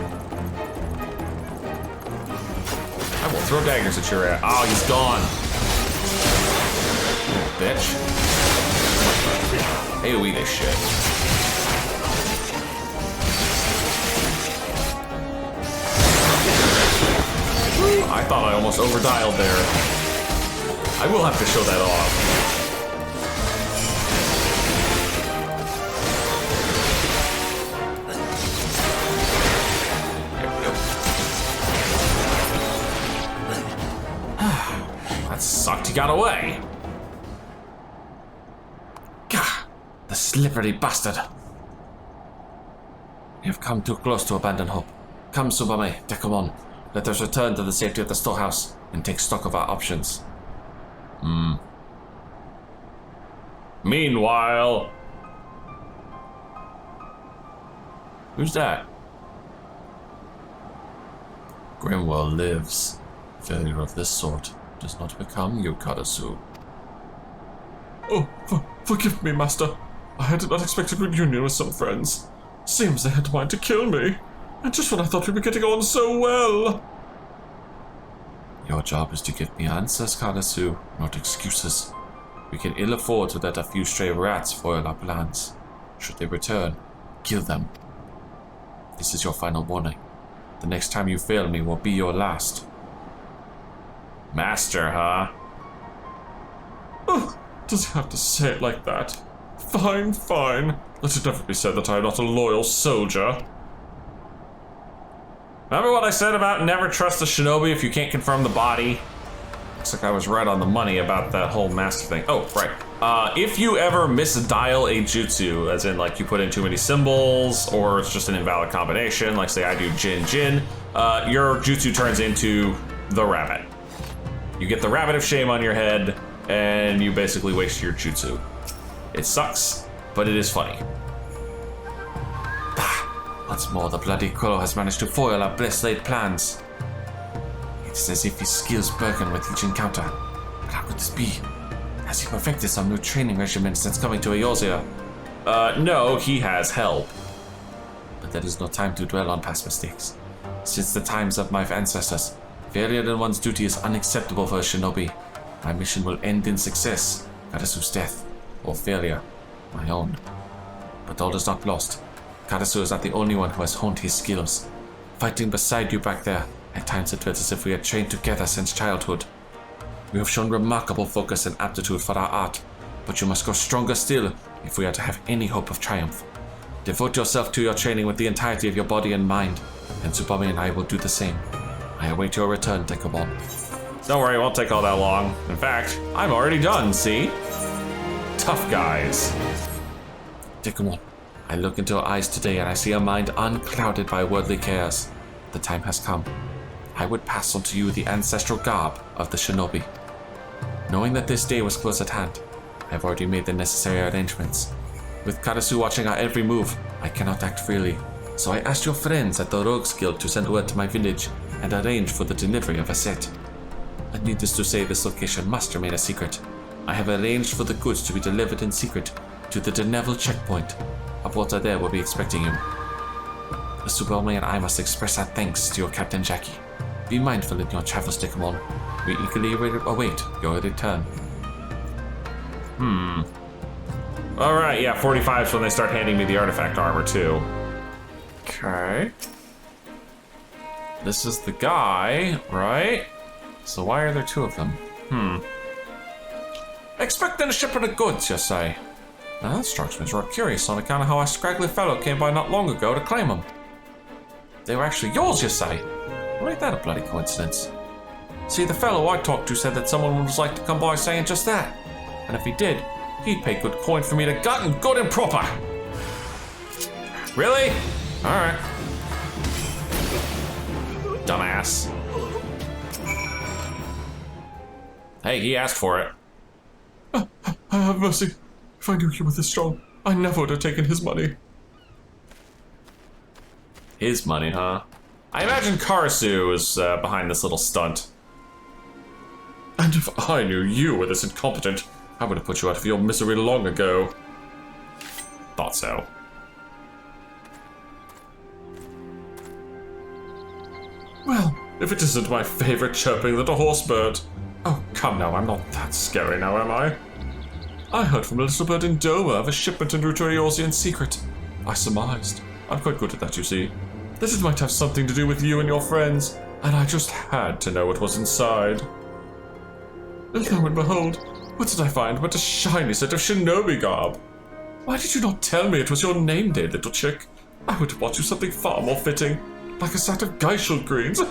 I will throw daggers at your ass. Oh, he's gone. Bitch. AoE this shit. I thought I almost overdialed there. I will have to show that off. That sucked, he got away. Gah, the slippery bastard. We have come too close to abandon hope. Come, Subame, Dekumon. Let us return to the safety of the storehouse and take stock of our options. Meanwhile... Who's that? Grimwell lives. Failure of this sort does not become you, Karasu. Oh, forgive me, Master. I had not expected reunion with some friends. Seems they had mind to kill me. And just when I thought we were getting on so well. Your job is to give me answers, Karasu, not excuses. We can ill afford to let a few stray rats foil our plans. Should they return, kill them. This is your final warning. The next time you fail me will be your last. Master, huh? Oh, does he have to say it like that? Fine, fine. Let it never be said that I am not a loyal soldier. Remember what I said about never trust a shinobi if you can't confirm the body? Looks like I was right on the money about that whole master thing. Oh, right. If you ever misdial a jutsu, as in like you put in too many symbols, or it's just an invalid combination, like say I do Jin, your jutsu turns into the rabbit. You get the rabbit of shame on your head, and you basically waste your jutsu. It sucks, but it is funny. Once more, the bloody crow has managed to foil our best laid plans. It's as if his skills burden with each encounter. But how could this be? Has he perfected some new training regimen since coming to Eorzea? No, he has help. But there is no time to dwell on past mistakes. Since the times of my ancestors, failure in one's duty is unacceptable for a shinobi. My mission will end in success, Karasu's death, or failure, my own. But all is not lost. Karasu is not the only one who has honed his skills. Fighting beside you back there, at times it felt as if we had trained together since childhood. We have shown remarkable focus and aptitude for our art, but you must grow stronger still if we are to have any hope of triumph. Devote yourself to your training with the entirety of your body and mind, and Tsubame and I will do the same. I await your return, Dekumon. Don't worry, it won't take all that long. In fact, I'm already done, see? Tough guys. Dekumon, I look into your eyes today and I see a mind unclouded by worldly cares. The time has come. I would pass on to you the ancestral garb of the shinobi. Knowing that this day was close at hand, I have already made the necessary arrangements. With Karasu watching our every move, I cannot act freely, so I asked your friends at the Rogues Guild to send word to my village and arrange for the delivery of a set. And needless to say, this location must remain a secret. I have arranged for the goods to be delivered in secret to the Deneville checkpoint. A porter there will be expecting you. Tsubame and I must express our thanks to your Captain Jackie. Be mindful in your travels, Dekumon. We eagerly await your return. Alright, yeah, 45 is when they start handing me the artifact armor, too. Okay. This is the guy, right? So why are there two of them? Expecting a shipment of goods, you say? Now that strikes me as rather curious on account of how a scraggly fellow came by not long ago to claim them. They were actually yours, you say? Well, ain't that a bloody coincidence? See, the fellow I talked to said that someone would like to come by saying just that. And if he did, he'd pay good coin for me to gut and good and proper. Really? Alright. Dumbass. Hey, he asked for it. Have mercy. If I knew you were this strong, I never would have taken his money. His money, huh? I imagine Karasu is behind this little stunt. And if I knew you were this incompetent, I would have put you out of your misery long ago. Thought so. Well, if it isn't my favorite chirping little horse bird. Oh, come now, I'm not that scary now, am I? I heard from a little bird in Doma of a shipment en route to Eorzea in secret. I surmised. I'm quite good at that, you see. That it might have something to do with you and your friends, and I just had to know what was inside. And lo and behold, what did I find but a shiny set of shinobi garb? Why did you not tell me it was your name day, little chick? I would have bought you something far more fitting, like a set of Geishel greens.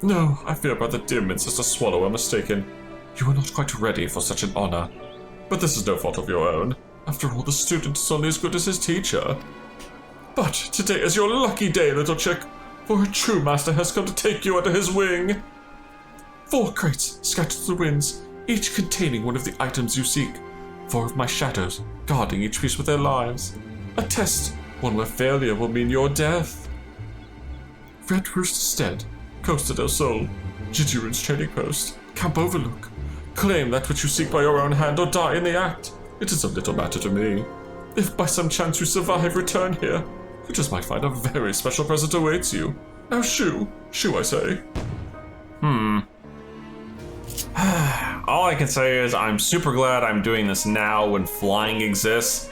No, I fear Brother Dim and Sister Swallow are mistaken. You are not quite ready for such an honor. But this is no fault of your own. After all, the student is only as good as his teacher. But today is your lucky day, little chick, for a true master has come to take you under his wing. 4 crates scattered to the winds, each containing one of the items you seek. 4 of my shadows, guarding each piece with their lives. A test, one where failure will mean your death. Red Rooster Stead, Costa del Sol, Jijirin's trading post, Camp Overlook. Claim that which you seek by your own hand or die in the act. It is of little matter to me. If by some chance you survive, return here. You just might find a very special present awaits you. Now shoo, I say. All I can say is I'm super glad I'm doing this now when flying exists,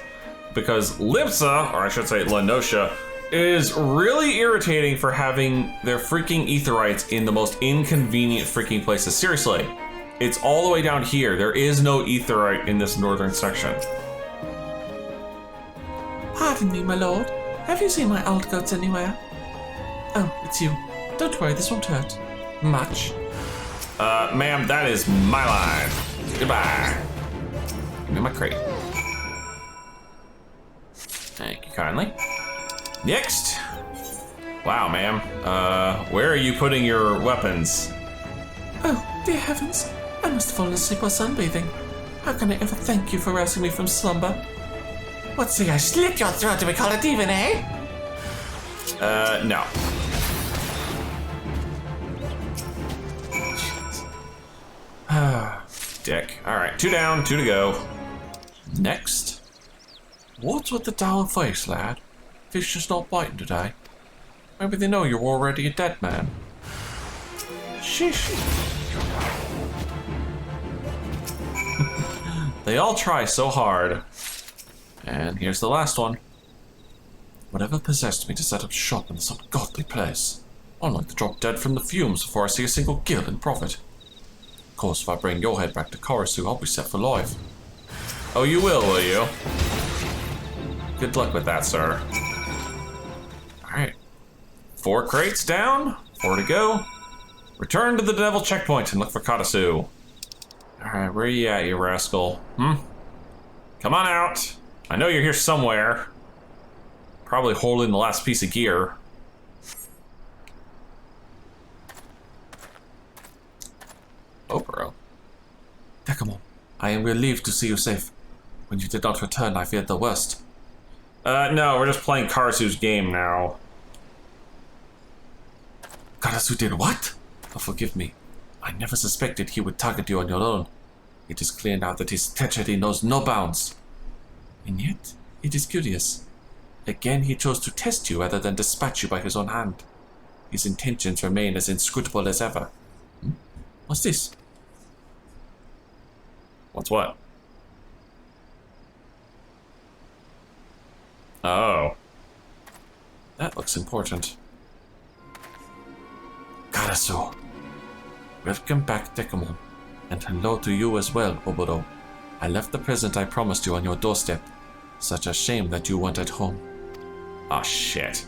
because Lipsa, or I should say Lenosha, is really irritating for having their freaking aetherites in the most inconvenient freaking places. Seriously, it's all the way down here. There is no aetherite in this northern section. Pardon me, my lord. Have you seen my old goats anywhere? Oh, it's you. Don't worry, this won't hurt. Much. Ma'am, that is my line. Goodbye. Give me my crate. Thank you kindly. Next. Wow, ma'am. Where are you putting your weapons? Oh, dear heavens. I must have fallen asleep while sunbathing. How can I ever thank you for rousing me from slumber? What say I slit your throat to be called a demon, eh? No. Dick. Alright, 2 down, 2 to go. Next. What's with the dull face, lad? Fish just not biting today. Maybe they know you're already a dead man. Shish. They all try so hard. And here's the last one. Whatever possessed me to set up shop in this ungodly place? I'd like to drop dead from the fumes before I see a single gill in profit. Of course, if I bring your head back to Karasu, I'll be set for life. Oh, you will you? Good luck with that, sir. Alright. 4 crates down, 4 to go. Return to the devil checkpoint and look for Karasu. Alright, where are you at, you rascal? Come on out. I know you're here somewhere. Probably holding the last piece of gear. Oh, bro. Dekumon, I am relieved to see you safe. When you did not return, I feared the worst. No, we're just playing Karasu's game now. Karasu did what? Oh, forgive me. I never suspected he would target you on your own. It is clear now that his treachery knows no bounds. And yet, it is curious. Again, he chose to test you rather than dispatch you by his own hand. His intentions remain as inscrutable as ever. What's this? What's what? Oh. That looks important. Karasu. Welcome back, Dekumon. And hello to you as well, Oboro. I left the present I promised you on your doorstep. Such a shame that you weren't at home. Ah, shit.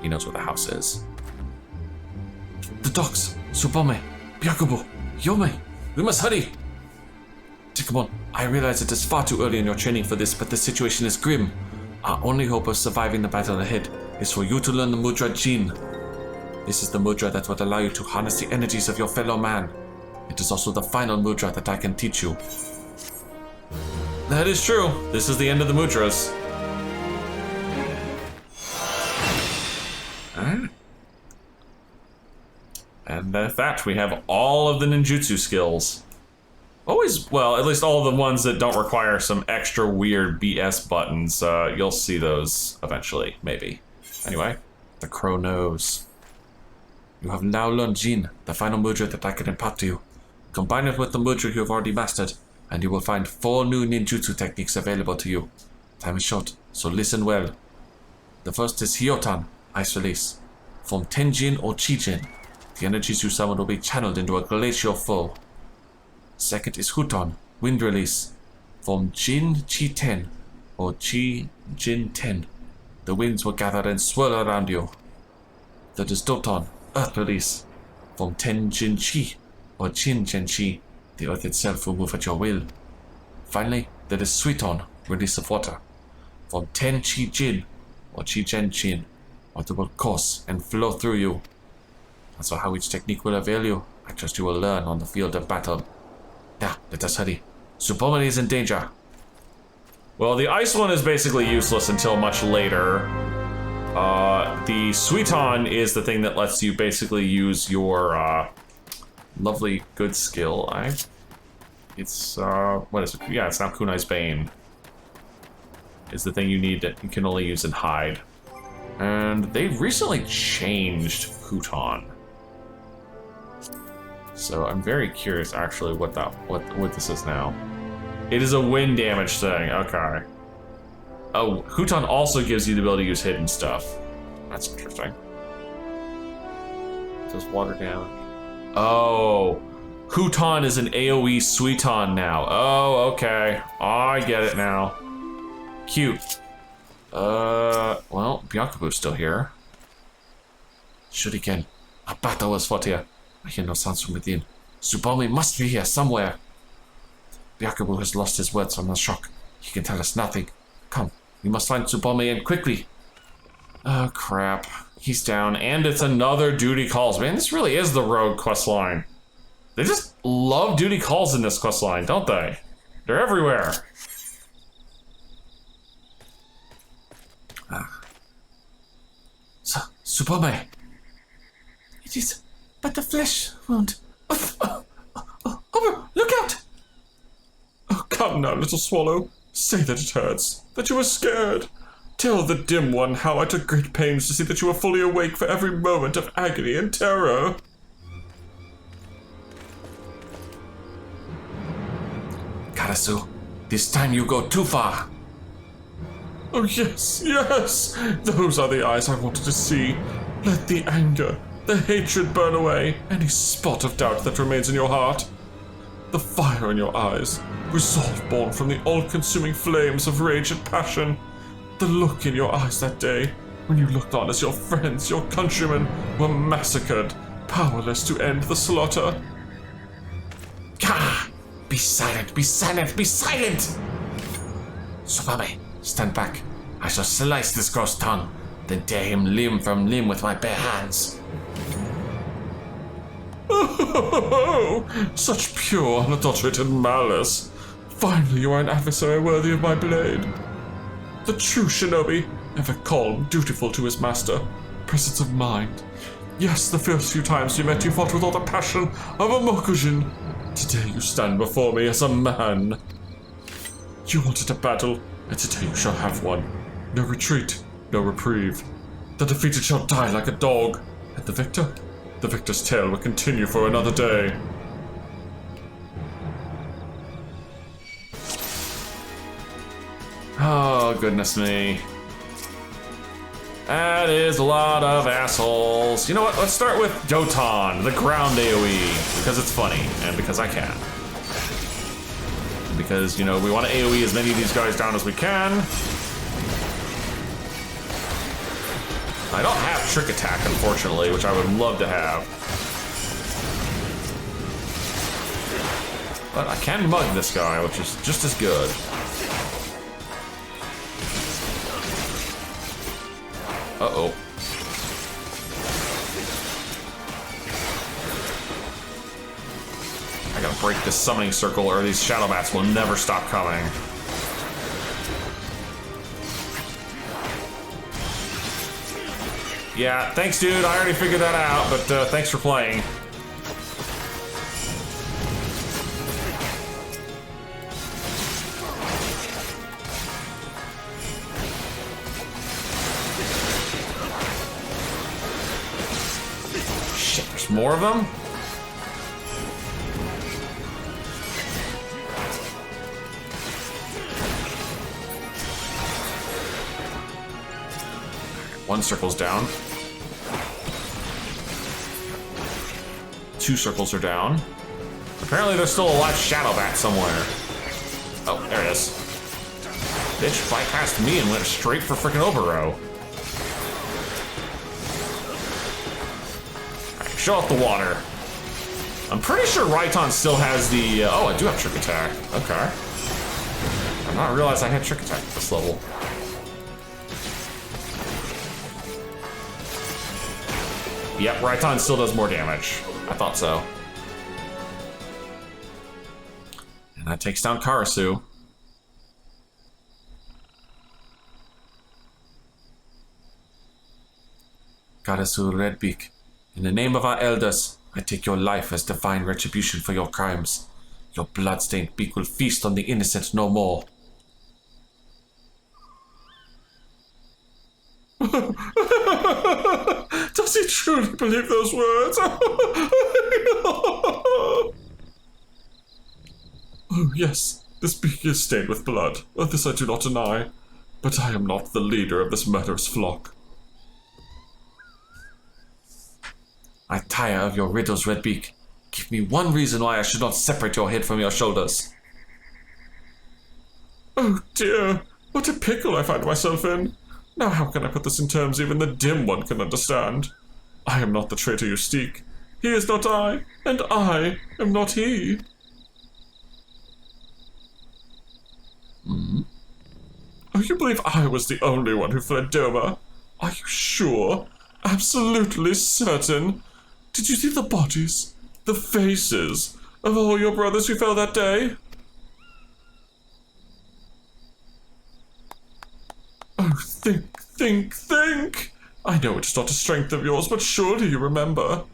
He knows where the house is. The docks! Subame! Byakubo! Yome! We must hurry! Dekumon, I realize it is far too early in your training for this, but the situation is grim. Our only hope of surviving the battle ahead is for you to learn the Mudra Jin. This is the Mudra that would allow you to harness the energies of your fellow man. It is also the final Mudra that I can teach you. That is true. This is the end of the Mudras. Alright. And with that, we have all of the ninjutsu skills. Always, well, at least all the ones that don't require some extra weird BS buttons. You'll see those eventually, maybe. Anyway, the crow knows. You have now learned Jin, the final Mudra that I can impart to you. Combine it with the Mudra you have already mastered, and you will find 4 new ninjutsu techniques available to you. Time is short, so listen well. The first is Hyotan, Ice Release. Form Tenjin or Chijin. The energies you summon will be channeled into a glacial foe. Second is Huton, Wind Release. Form Jin Chi Ten or Chi Jin Ten. The winds will gather and swirl around you. Third is Doton, Earth Release. Form Ten Jin Chi or Jin Jen Chi. The earth itself will move at your will. Finally, there is Suiton, Release of Water. Form Ten Chi Jin or Chi Jen Jin. Water will course and flow through you. As for how each technique will avail you, I trust you will learn on the field of battle. Now, let us hurry. Subomani is in danger. well, the ice one is basically useless until much later. The Suiton is the thing that lets you basically use your lovely good skill. It's what is it? Yeah, it's now Kunai's Bane. Is the thing you need that you can only use in hide. And they recently changed Huton. So I'm very curious actually what this is now. It is a wind damage thing, okay. Oh, Huton also gives you the ability to use hidden stuff. That's interesting. It does water damage. Oh, Huton is an AoE Suiton now. Oh, okay. I get it now. Cute. Well, Byakubu's still here. Shuriken, a battle was fought here. I hear no sounds from within. Tsubomi must be here somewhere. Byakubu has lost his words from the shock. He can tell us nothing. Come, we must find Tsubomi and quickly. Oh crap. He's down, and it's another duty calls. Man, this really is the rogue questline. They just love duty calls in this questline, don't they? They're everywhere. Tsubomi. It is but a flesh wound. Oh, look out! Oh, come now, little swallow. Say that it hurts, that you were scared. Tell the dim one how I took great pains to see that you were fully awake for every moment of agony and terror. Karasu, this time you go too far. Oh yes, yes! Those are the eyes I wanted to see. Let the anger, the hatred burn away any spot of doubt that remains in your heart. The fire in your eyes, resolve born from the all-consuming flames of rage and passion. The look in your eyes that day, when you looked on as your friends, your countrymen, were massacred, powerless to end the slaughter. Gah! Be silent, be silent, be silent! Tsubomi, stand back. I shall slice this girl's tongue, then tear him limb from limb with my bare hands. Oh, such pure, unadulterated malice. Finally, you are an adversary worthy of my blade. The true shinobi, ever calm, dutiful to his master, presence of mind. Yes, the first few times we met, you fought with all the passion of a Mokujin. Today you stand before me as a man. You wanted a battle, and today you shall have one. No retreat, no reprieve. The defeated shall die like a dog, and the victor's tale will continue for another day. Oh, goodness me. That is a lot of assholes. You know what? Let's start with Jotan, the ground AoE, because it's funny, and because I can. Because, you know, we want to AoE as many of these guys down as we can. I don't have Trick Attack, unfortunately, which I would love to have. But I can mug this guy, which is just as good. Uh-oh. I gotta break this summoning circle or these shadow bats will never stop coming. Yeah, thanks dude, I already figured that out, but thanks for playing. Shit, there's more of them? One circle's down. Two circles are down. Apparently there's still a live shadow bat somewhere. Oh, there it is. Bitch bypassed me and went straight for frickin' Obero. Alright, show off the water. I'm pretty sure Raiton still has the... oh, I do have Trick Attack. Okay. I did not realize I had Trick Attack at this level. Yep, Raiton still does more damage. I thought so. And that takes down Karasu. Karasu Redbeak, in the name of our elders, I take your life as divine retribution for your crimes. Your bloodstained beak will feast on the innocent no more. Does he truly believe those words? Oh yes, this beak is stained with blood. This I do not deny. But I am not the leader of this murderous flock. I tire of your riddles, Redbeak. Give me one reason why I should not separate your head from your shoulders. Oh dear, what a pickle I find myself in. Now how can I put this in terms even the dim one can understand? I am not the traitor you seek. He is not I, and I am not he. Oh, you believe I was the only one who fled Doma? Are you sure? Absolutely certain? Did you see the bodies, the faces of all your brothers who fell that day? Oh, think! I know it's not a strength of yours, but surely you remember.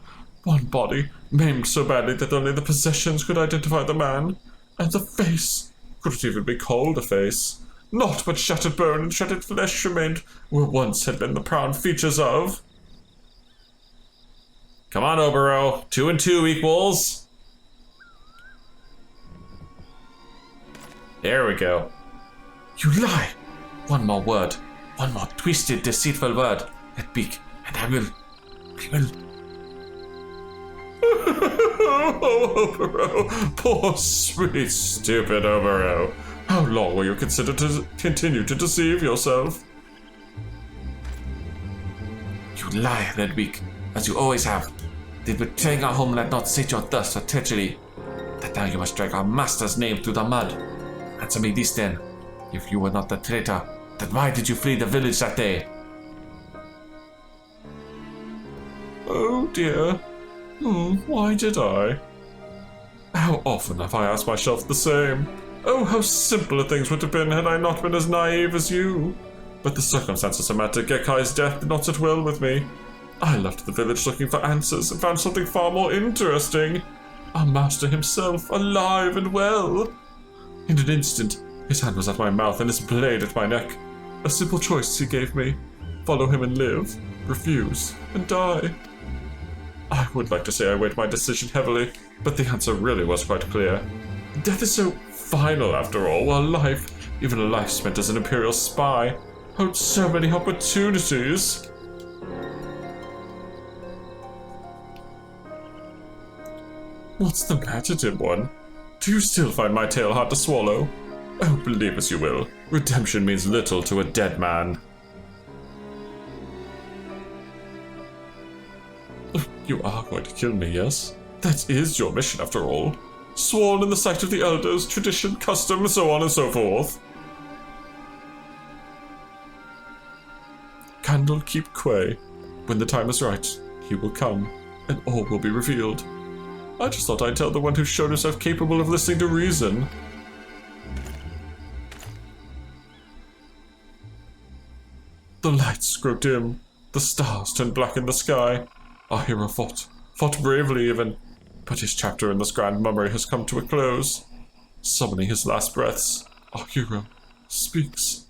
One body, maimed so badly that only the possessions could identify the man. And the face, could it even be called a face? Naught but shattered bone and shredded flesh remained where once had been the proud features of. Come on, Obero. 2 and 2 equals. There we go. You lie! One more word. One more twisted, deceitful word. That beak, and I will. Oh, Obero. Poor, sweet, stupid Obero. How long will you consider to continue to deceive yourself? You lie, Red Beak, as you always have. Did betraying our homeland not sate your thirst for treachery? That now you must drag our master's name through the mud. Answer me this then. If you were not the traitor, then why did you flee the village that day? Oh dear. Why did I? How often have I asked myself the same? Oh, how simpler things would have been had I not been as naive as you. But the circumstances of Master Gekai's death did not sit well with me. I left the village looking for answers and found something far more interesting. Our master himself, alive and well. In an instant, his hand was at my mouth and his blade at my neck. A simple choice he gave me. Follow him and live, refuse and die. I would like to say I weighed my decision heavily, but the answer really was quite clear. Death is so final after all, while life, even a life spent as an Imperial spy, holds so many opportunities. What's the matter, dim one? Do you still find my tale hard to swallow? Oh, believe as you will, redemption means little to a dead man. You are going to kill me, yes? That is your mission after all. Sworn in the sight of the elders, tradition, custom, so on and so forth. Candle keep Quay. When the time is right, he will come, and all will be revealed. I just thought I'd tell the one who showed himself capable of listening to reason. The lights grow dim, the stars turn black in the sky. Our hero fought bravely even, but his chapter in this grand mummery has come to a close. Summoning his last breaths, our hero speaks.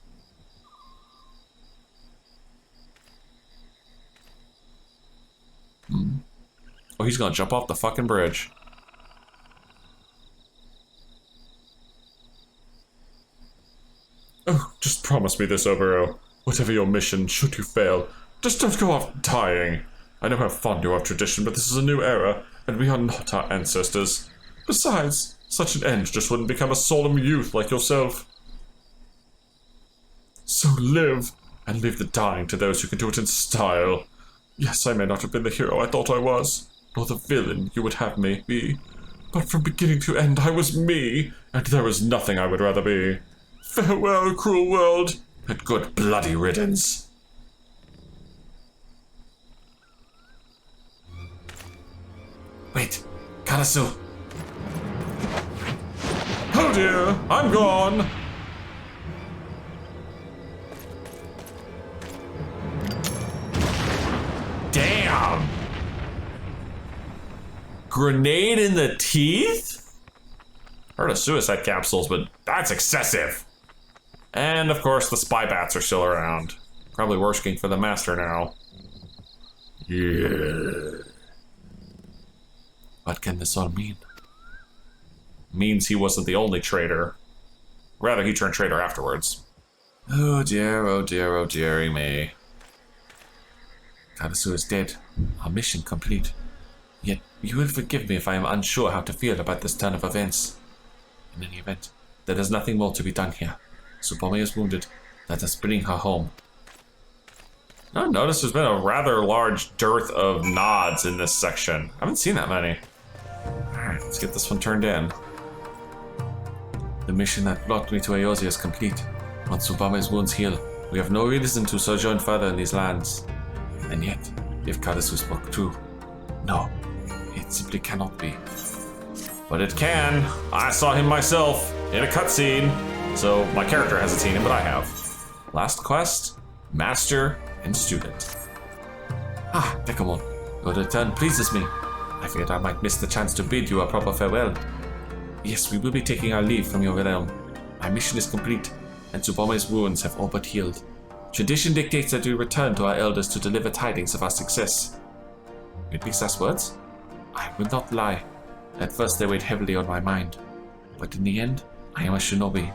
Oh, he's gonna jump off the fucking bridge. Oh, just promise me this, Obero. Whatever your mission, should you fail, just don't go off dying. I know how fond you are of tradition, but this is a new era, and we are not our ancestors. Besides, such an end just wouldn't become a solemn youth like yourself. So live, and leave the dying to those who can do it in style. Yes, I may not have been the hero I thought I was, nor the villain you would have me be, but from beginning to end I was me, and there was nothing I would rather be. Farewell, cruel world, and good bloody riddance. Wait, Karasu. Oh dear, I'm gone. Damn! Grenade in the teeth? Heard of suicide capsules, but that's excessive. And of course the spy bats are still around. Probably working for the master now. Yeah. What can this all mean? Means he wasn't the only traitor. Rather, he turned traitor afterwards. Oh dear, oh dear, oh dearie me. Karasu is dead. Our mission complete. Yet, you will forgive me if I am unsure how to feel about this turn of events. In any event, there is nothing more to be done here. Supome is wounded. Let us bring her home. I noticed there's been a rather large dearth of nods in this section. I haven't seen that many. Alright, let's get this one turned in. The mission that brought me to Eorzea is complete. Once Tsubame's wounds heal, we have no reason to sojourn further in these lands. And yet, if Karasu spoke true, no, it simply cannot be. But it can. I saw him myself in a cutscene. So my character hasn't seen him, but I have. Last quest, Master and Student. Ah, Dekumon, your return pleases me. I feared I might miss the chance to bid you a proper farewell. Yes, we will be taking our leave from your realm. My mission is complete, and Tsubame's wounds have all but healed. Tradition dictates that we return to our elders to deliver tidings of our success. Ridley's last words? I will not lie. At first they weighed heavily on my mind. But in the end, I am a shinobi.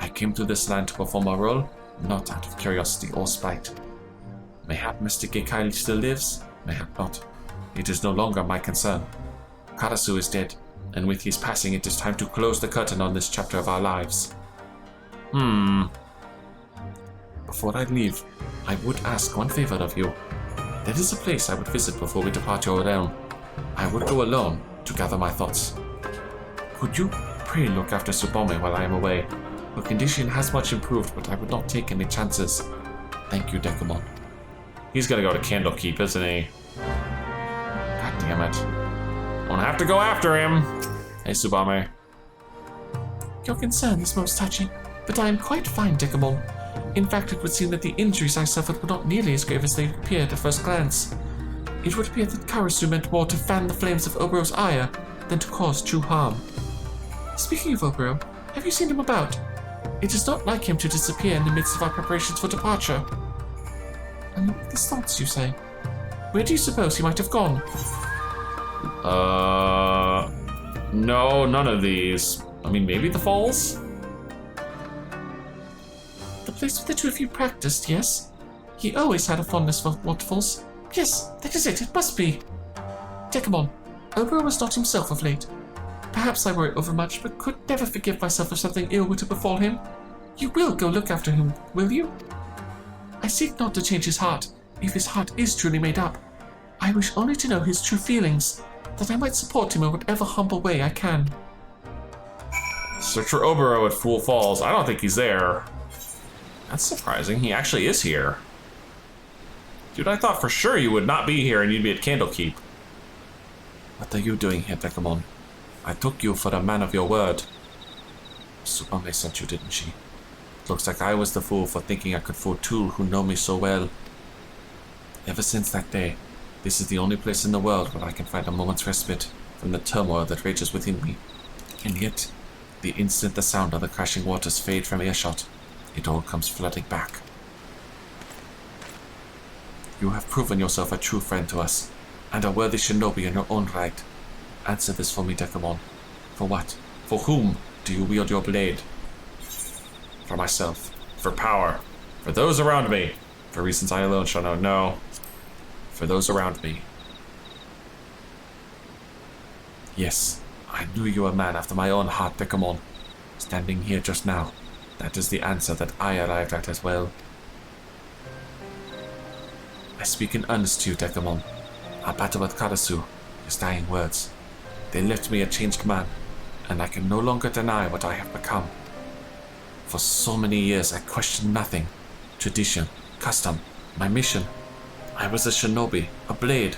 I came to this land to perform a role, not out of curiosity or spite. Mayhap Mr. Gekai still lives, mayhap not. It is no longer my concern. Karasu is dead, and with his passing it is time to close the curtain on this chapter of our lives. Before I leave, I would ask one favor of you. There is a place I would visit before we depart your realm. I would go alone to gather my thoughts. Could you pray look after Tsubame while I am away? Her condition has much improved, but I would not take any chances. Thank you, Dekumon. He's gonna go to Candlekeep, isn't he? God damn it. I'm gonna have to go after him. Hey, Tsubame. Your concern is most touching, but I am quite fine, Dekumon. In fact, it would seem that the injuries I suffered were not nearly as grave as they appeared at first glance. It would appear that Karasu meant more to fan the flames of Obero's ire than to cause true harm. Speaking of Obero, have you seen him about? It is not like him to disappear in the midst of our preparations for departure. And these thoughts, you say? Where do you suppose he might have gone? No, none of these. I mean, maybe the falls? The place where the two of you practiced, yes? He always had a fondness for waterfalls. Yes, that is it, it must be. Dekumon, Obero was not himself of late. Perhaps I worry overmuch, but could never forgive myself if something ill were to befall him. You will go look after him, will you? I seek not to change his heart, if his heart is truly made up. I wish only to know his true feelings, that I might support him in whatever humble way I can. Search for Obero at Fool Falls. I don't think he's there. That's surprising. He actually is here. Dude, I thought for sure you would not be here and you'd be at Candlekeep. What are you doing here, Dekumon? I took you for a man of your word. Tsubame sent you, didn't she? Looks like I was the fool for thinking I could fool two who know me so well. Ever since that day, this is the only place in the world where I can find a moment's respite from the turmoil that rages within me. And yet, the instant the sound of the crashing waters fade from earshot, it all comes flooding back. You have proven yourself a true friend to us, and a worthy shinobi in your own right. Answer this for me, Dekumon. For what? For whom do you wield your blade? For myself. For power. For those around me. For reasons I alone shall know. No. For those around me. Yes, I knew you a man after my own heart, Dekumon. Standing here just now, that is the answer that I arrived at as well. I speak in earnest to you, Dekumon. Our battle with Karasu, his dying words. They left me a changed man, and I can no longer deny what I have become. For so many years I questioned nothing. Tradition, custom, my mission. I was a shinobi, a blade,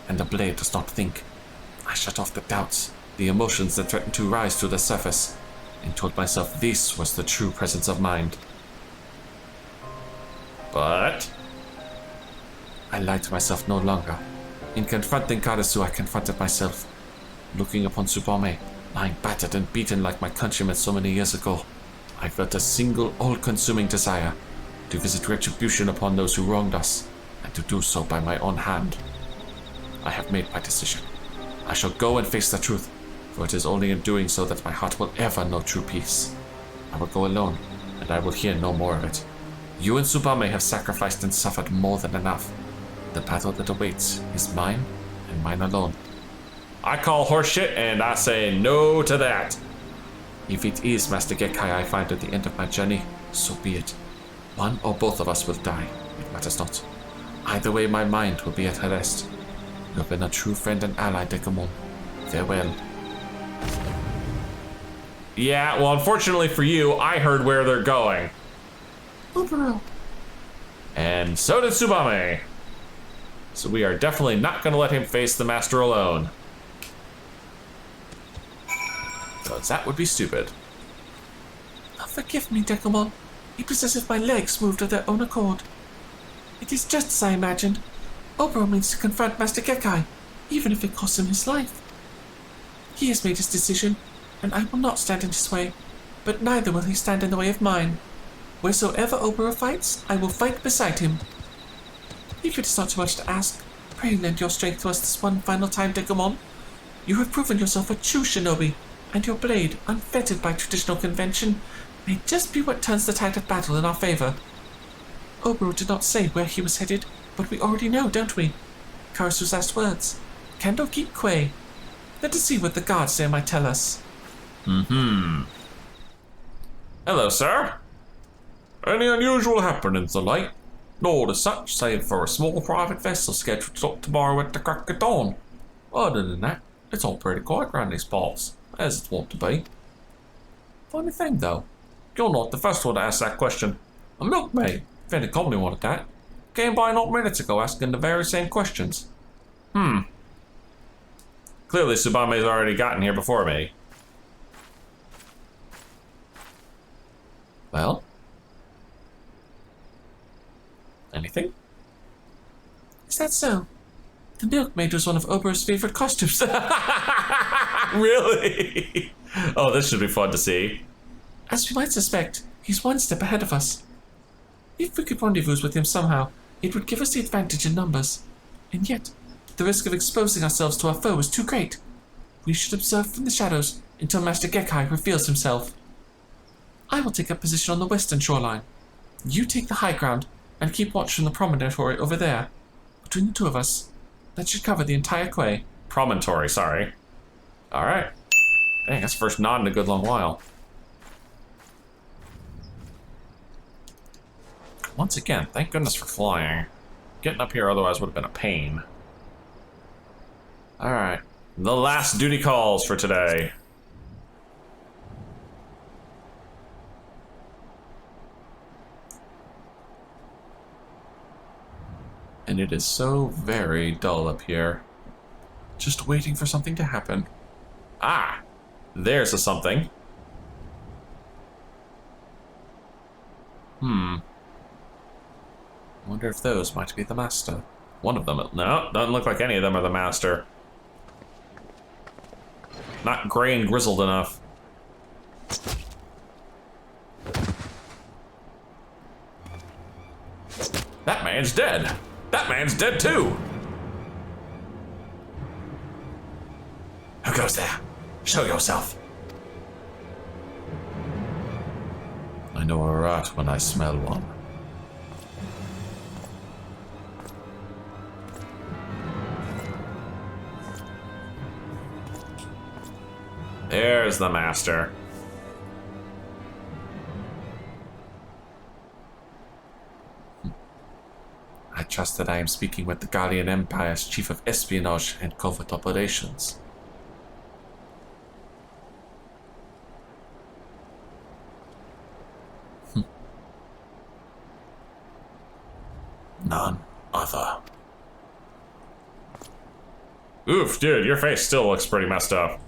and a blade does not think. I shut off the doubts, the emotions that threatened to rise to the surface, and told myself this was the true presence of mind. But I lied to myself no longer. In confronting Karasu, I confronted myself. Looking upon Tsubame, lying battered and beaten like my countrymen so many years ago, I felt a single, all-consuming desire to visit retribution upon those who wronged us, and to do so by my own hand. I have made my decision. I shall go and face the truth, for it is only in doing so that my heart will ever know true peace. I will go alone, and I will hear no more of it. You and Tsubame have sacrificed and suffered more than enough. The battle that awaits is mine, and mine alone. I call horseshit, and I say no to that. If it is Master Gekai I find at the end of my journey, so be it. One or both of us will die, it matters not. Either way, my mind will be at rest. You have been a true friend and ally, Dekumon. Farewell. Yeah, well, unfortunately for you, I heard where they're going. Oboro. And so did Tsubame. So we are definitely not going to let him face the master alone. Because that would be stupid. Oh, forgive me, Dekumon. It was as if my legs moved of their own accord. It is just as I imagined. Oboro means to confront Master Gekkai, even if it costs him his life. He has made his decision, and I will not stand in his way, but neither will he stand in the way of mine. Wheresoever Oboro fights, I will fight beside him. If it is not too much to ask, pray lend your strength to us this one final time, Dekumon. You have proven yourself a true shinobi, and your blade, unfettered by traditional convention, may just be what turns the tide of battle in our favor. Oboro did not say where he was headed, but we already know, don't we? Karasu's last words. Kendo keep Quay. Let us see what the gods there might tell us. Hello, sir. Any unusual happenings of late? Not as such, save for a small private vessel scheduled to dock tomorrow at the crack of dawn. Other than that, it's all pretty quiet around these parts, as it's wont to be. Funny thing, though, you're not the first one to ask that question. A milkmaid, if any company wanted that, came by not minutes ago asking the very same questions. Clearly, Tsubame's already gotten here before me. Well? Anything? Is that so? The milkmaid was one of Oboro's favorite costumes. Really? Oh, this should be fun to see. As we might suspect, he's one step ahead of us. If we could rendezvous with him somehow, it would give us the advantage in numbers. And yet, the risk of exposing ourselves to our foe is too great. We should observe from the shadows until Master Gekkai reveals himself. I will take up position on the western shoreline. You take the high ground and keep watch from the promontory over there. Between the two of us, that should cover the entire quay. Promontory, sorry. Alright. Dang, that's the first nod in a good long while. Once again, thank goodness for flying. Getting up here otherwise would have been a pain. Alright. The last duty calls for today. And it is so very dull up here. Just waiting for something to happen. Ah! There's a something. Wonder if those might be the master. One of them. No, doesn't look like any of them are the master. Not gray and grizzled enough. That man's dead. That man's dead too. Who goes there? Show yourself. I know a rat when I smell one. There's the master. I trust that I am speaking with the Garlean Empire's Chief of Espionage and Covert Operations. None other. Oof, dude, your face still looks pretty messed up.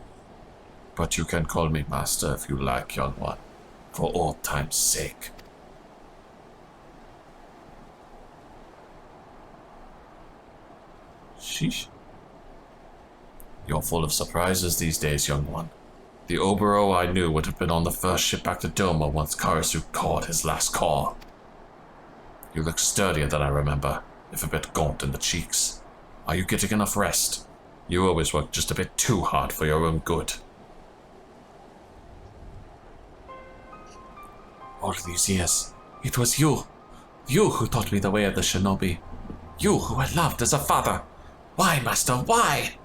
But you can call me master if you like, young one, for old time's sake. Sheesh. You're full of surprises these days, young one. The Oboro I knew would have been on the first ship back to Doma once Karasu called his last call. You look sturdier than I remember, if a bit gaunt in the cheeks. Are you getting enough rest? You always work just a bit too hard for your own good. All these years, it was you. You who taught me the way of the shinobi. You who I loved as a father. Why, master, why?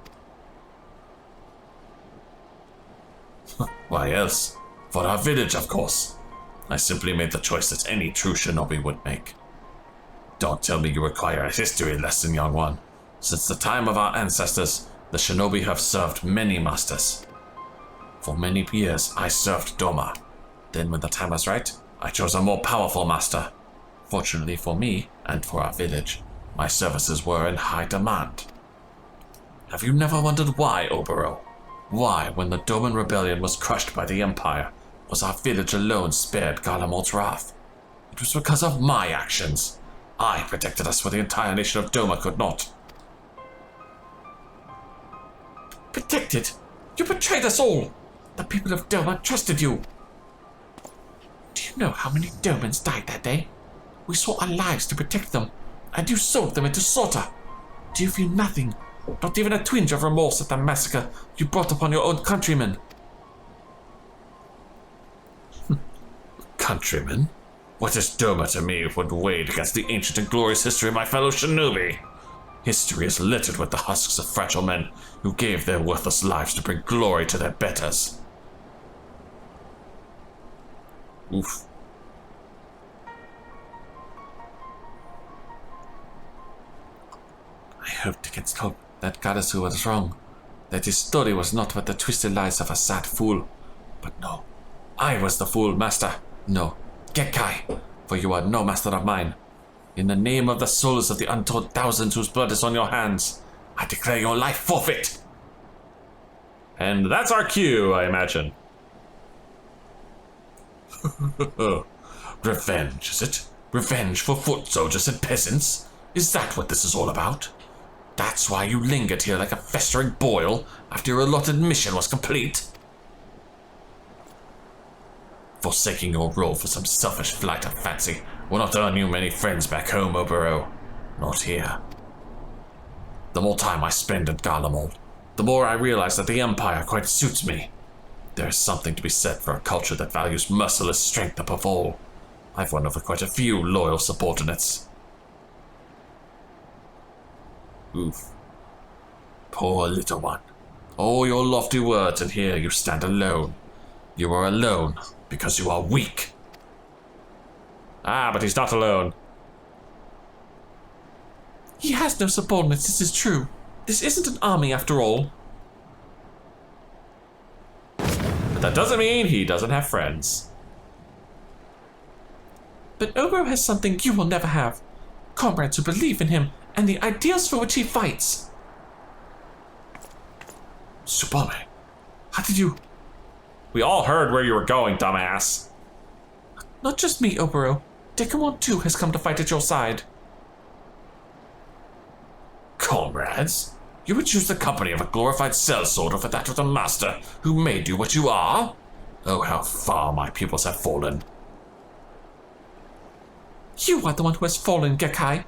Why else? For our village, of course. I simply made the choice that any true shinobi would make. Don't tell me you require a history lesson, young one. Since the time of our ancestors, the shinobi have served many masters. For many years, I served Doma. Then when the time was right, I chose a more powerful master. Fortunately for me, and for our village, my services were in high demand. Have you never wondered why, Oboro? Why, when the Doman rebellion was crushed by the Empire, was our village alone spared Garlemald's wrath? It was because of my actions. I protected us where the entire nation of Doma could not. Protected? You betrayed us all! The people of Doma trusted you! Do you know how many Domans died that day? We saw our lives to protect them, and you sold them into slaughter. Do you feel nothing, not even a twinge of remorse at the massacre you brought upon your own countrymen? Countrymen? What is Doma to me when weighed against the ancient and glorious history of my fellow shinobi? History is littered with the husks of fragile men who gave their worthless lives to bring glory to their betters. Oof. I hoped against hope that Karasu was wrong, that his story was not but the twisted lies of a sad fool. But no, I was the fool, master. No, Gekkai, for you are no master of mine. In the name of the souls of the untold thousands whose blood is on your hands, I declare your life forfeit. And that's our cue, I imagine. Revenge, is it? Revenge for foot soldiers and peasants? Is that what this is all about? That's why you lingered here like a festering boil after your allotted mission was complete? Forsaking your role for some selfish flight of fancy will not earn you many friends back home, Oboro. Not here. The more time I spend at Garlemald, the more I realize that the Empire quite suits me. There is something to be said for a culture that values merciless strength above all. I've won over quite a few loyal subordinates. Oof. Poor little one. All your lofty words, and here you stand alone. You are alone because you are weak. Ah, but he's not alone. He has no subordinates, this is true. This isn't an army after all. But that doesn't mean he doesn't have friends. But Oboro has something you will never have. Comrades who believe in him and the ideals for which he fights. Tsubame, how did you... We all heard where you were going, dumbass. Not just me, Oboro. Dekumon too has come to fight at your side. Comrades? You would choose the company of a glorified sellsword over that of the master who made you what you are? Oh, how far my pupils have fallen. You are the one who has fallen, Gekkai.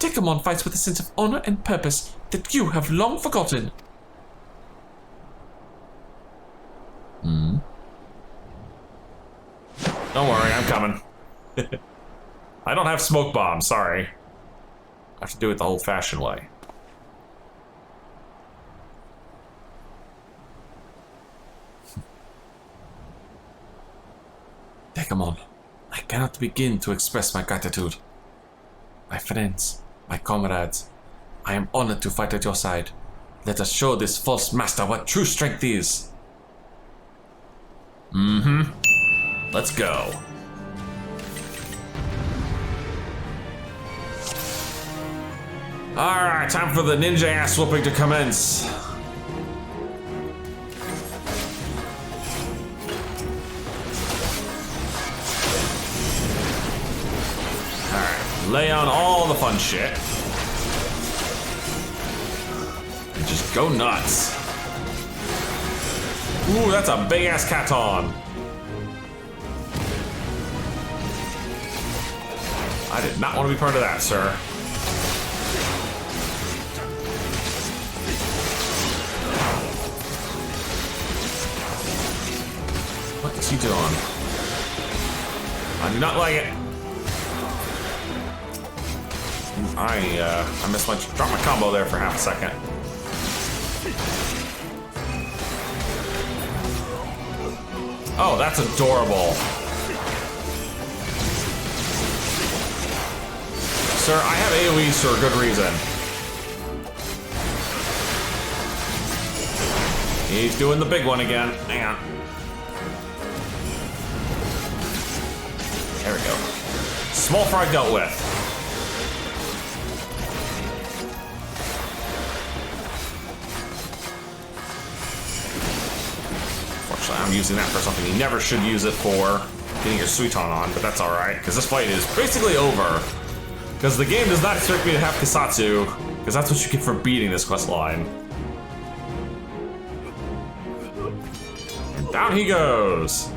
Dekumon fights with a sense of honor and purpose that you have long forgotten. Don't worry, I'm coming. I don't have smoke bombs, sorry. I have to do it the old-fashioned way. Dekumon, I cannot begin to express my gratitude. My friends, my comrades, I am honored to fight at your side. Let us show this false master what true strength is. Let's go. Alright, time for the ninja ass whooping to commence. Alright, lay on all the fun shit. And just go nuts. Ooh, that's a big ass katon. I did not want to be part of that, sir. What is he doing? I do not like it. I missed dropped my combo there for half a second. Oh, that's adorable. sir. I have AoEs for a good reason. He's doing the big one again. Hang on. There we go. Small fry dealt with. Unfortunately, I'm using that for something you never should use it for. Getting your Suiton on, but that's alright, because this fight is basically over. Because the game does not expect me to have Kisatsu, because that's what you get for beating this quest line. And down he goes.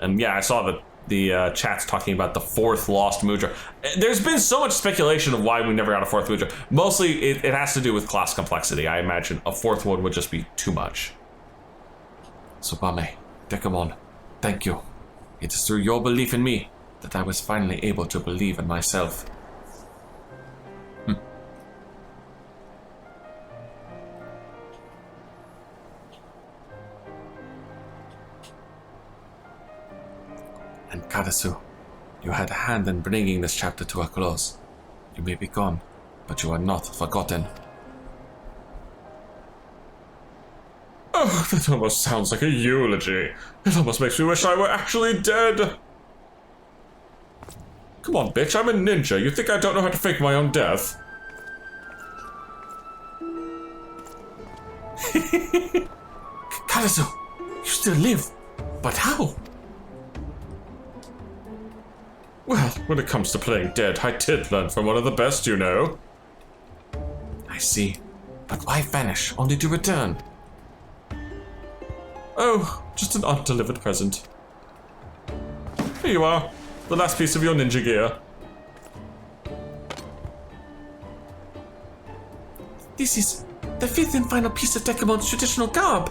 And yeah, I saw that the chat's talking about the fourth lost Mudra. There's been so much speculation of why we never got a fourth Mudra. Mostly, it has to do with class complexity. I imagine a fourth one would just be too much. Tsubame, Dekumon, thank you. It is through your belief in me that I was finally able to believe in myself. And Karasu, you had a hand in bringing this chapter to a close. You may be gone, but you are not forgotten. Oh, that almost sounds like a eulogy. It almost makes me wish I were actually dead. Come on, bitch, I'm a ninja. You think I don't know how to fake my own death? Karasu, you still live, but how? Well, when it comes to playing dead, I did learn from one of the best, you know. I see. But why vanish, only to return? Oh, just an undelivered present. Here you are, the last piece of your ninja gear. This is the fifth and final piece of Dekumon's traditional garb.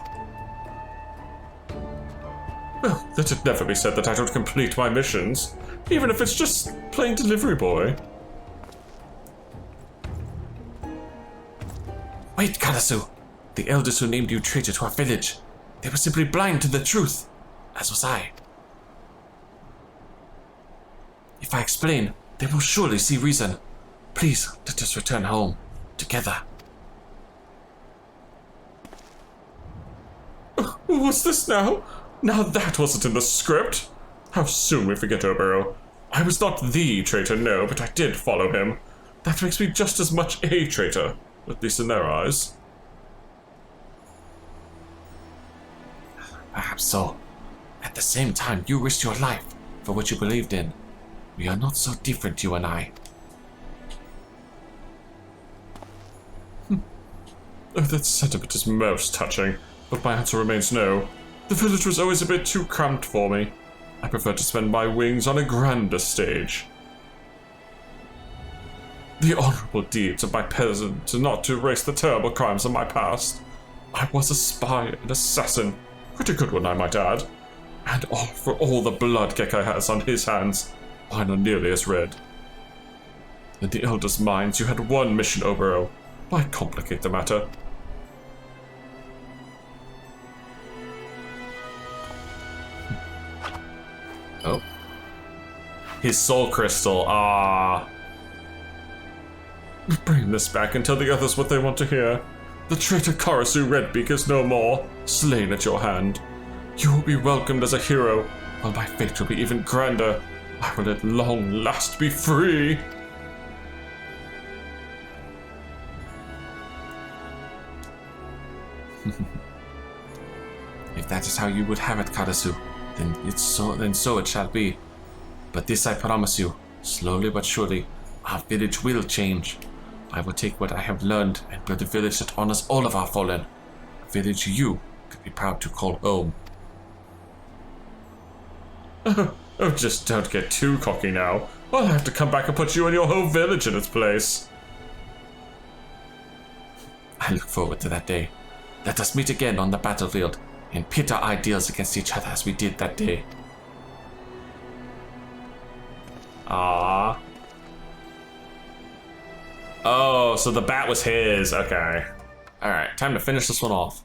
Well, let it never be said that I don't complete my missions, even if it's just plain delivery boy. Wait, Karasu. The elders who named you traitor to our village. They were simply blind to the truth, as was I. If I explain, they will surely see reason. Please, let us return home, together. What's this now? Now that wasn't in the script. How soon we forget Obero. I was not the traitor, no, but I did follow him. That makes me just as much a traitor, at least in their eyes. Perhaps so. At the same time, you risked your life for what you believed in. We are not so different, you and I. Oh, that sentiment is most touching, but my answer remains no. The village was always a bit too cramped for me. I prefer to spend my wings on a grander stage. The honorable deeds of my peasants are not to erase the terrible crimes of my past. I was a spy and assassin. Pretty good one, I might add. And all for all the blood Gekkai has on his hands. Mine are nearly as red. In the elders' minds, you had one mission, Obero. Why complicate the matter? Oh. His soul crystal, ah. Bring this back and tell the others what they want to hear. The traitor Karasu Redbeak is no more, slain at your hand. You will be welcomed as a hero, while my fate will be even grander. I will at long last be free. If that is how you would have it, Karasu, then so it shall be. But this I promise you, slowly but surely, our village will change. I will take what I have learned and build a village that honors all of our fallen. A village you could be proud to call home. Oh, just don't get too cocky now. I'll have to come back and put you and your whole village in its place. I look forward to that day. Let us meet again on the battlefield and pit our ideals against each other as we did that day. Ah. Oh, so the bat was his. Okay. Alright, time to finish this one off.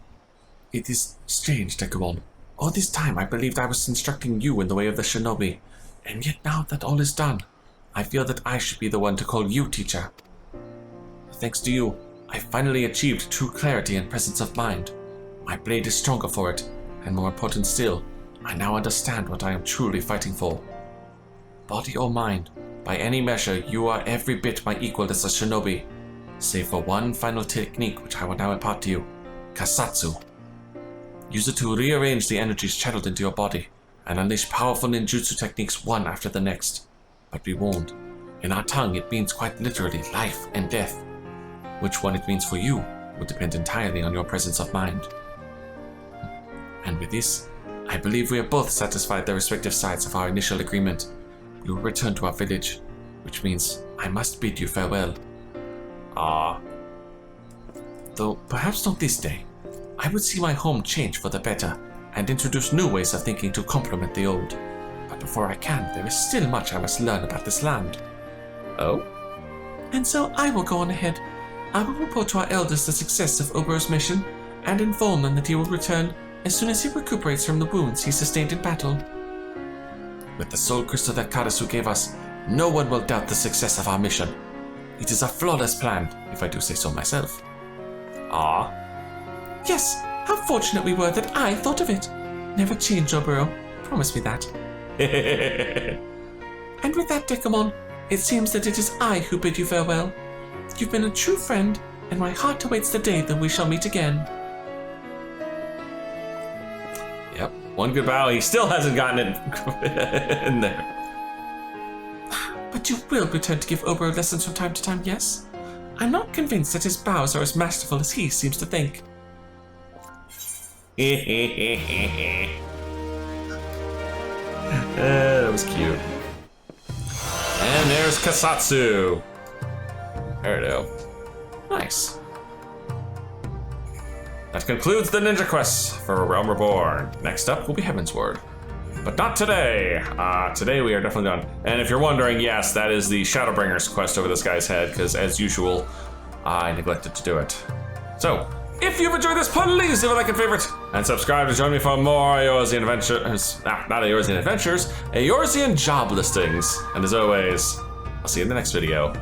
It is strange, Dekumon. All this time I believed I was instructing you in the way of the shinobi, and yet now that all is done, I feel that I should be the one to call you teacher. Thanks to you, I finally achieved true clarity and presence of mind. My blade is stronger for it, and more important still, I now understand what I am truly fighting for. Body or mind, by any measure, you are every bit my equal as a shinobi, save for one final technique which I will now impart to you, Kasatsu. Use it to rearrange the energies channeled into your body, and unleash powerful ninjutsu techniques one after the next. But be warned, in our tongue it means quite literally life and death. Which one it means for you will depend entirely on your presence of mind. And with this, I believe we have both satisfied the respective sides of our initial agreement. We will return to our village, which means I must bid you farewell. Though perhaps not this day. I would see my home change for the better, and introduce new ways of thinking to complement the old. But before I can, there is still much I must learn about this land. Oh? And so I will go on ahead. I will report to our elders the success of Obero's mission, and inform them that he will return as soon as he recuperates from the wounds he sustained in battle. With the soul crystal that Karasu gave us, no one will doubt the success of our mission. It is a flawless plan, if I do say so myself. Yes, how fortunate we were that I thought of it. Never change, Obero. Promise me that. And with that, Dekumon, it seems that it is I who bid you farewell. You've been a true friend, and my heart awaits the day that we shall meet again. Yep, one good bow. He still hasn't gotten it in there. But you will return to give Obero lessons from time to time, yes? I'm not convinced that his bows are as masterful as he seems to think. That was cute. And there's Kasatsu. There we go. Nice. That concludes the ninja quests for A Realm Reborn. Next up will be Heaven's Word. But not today. Today we are definitely done. And if you're wondering, yes, that is the Shadowbringer's quest over this guy's head, because as usual, I neglected to do it. So, if you've enjoyed this, please leave a like and favorite, and subscribe to join me for more Eorzean adventures. Not Eorzean adventures, Eorzean job listings. And as always, I'll see you in the next video.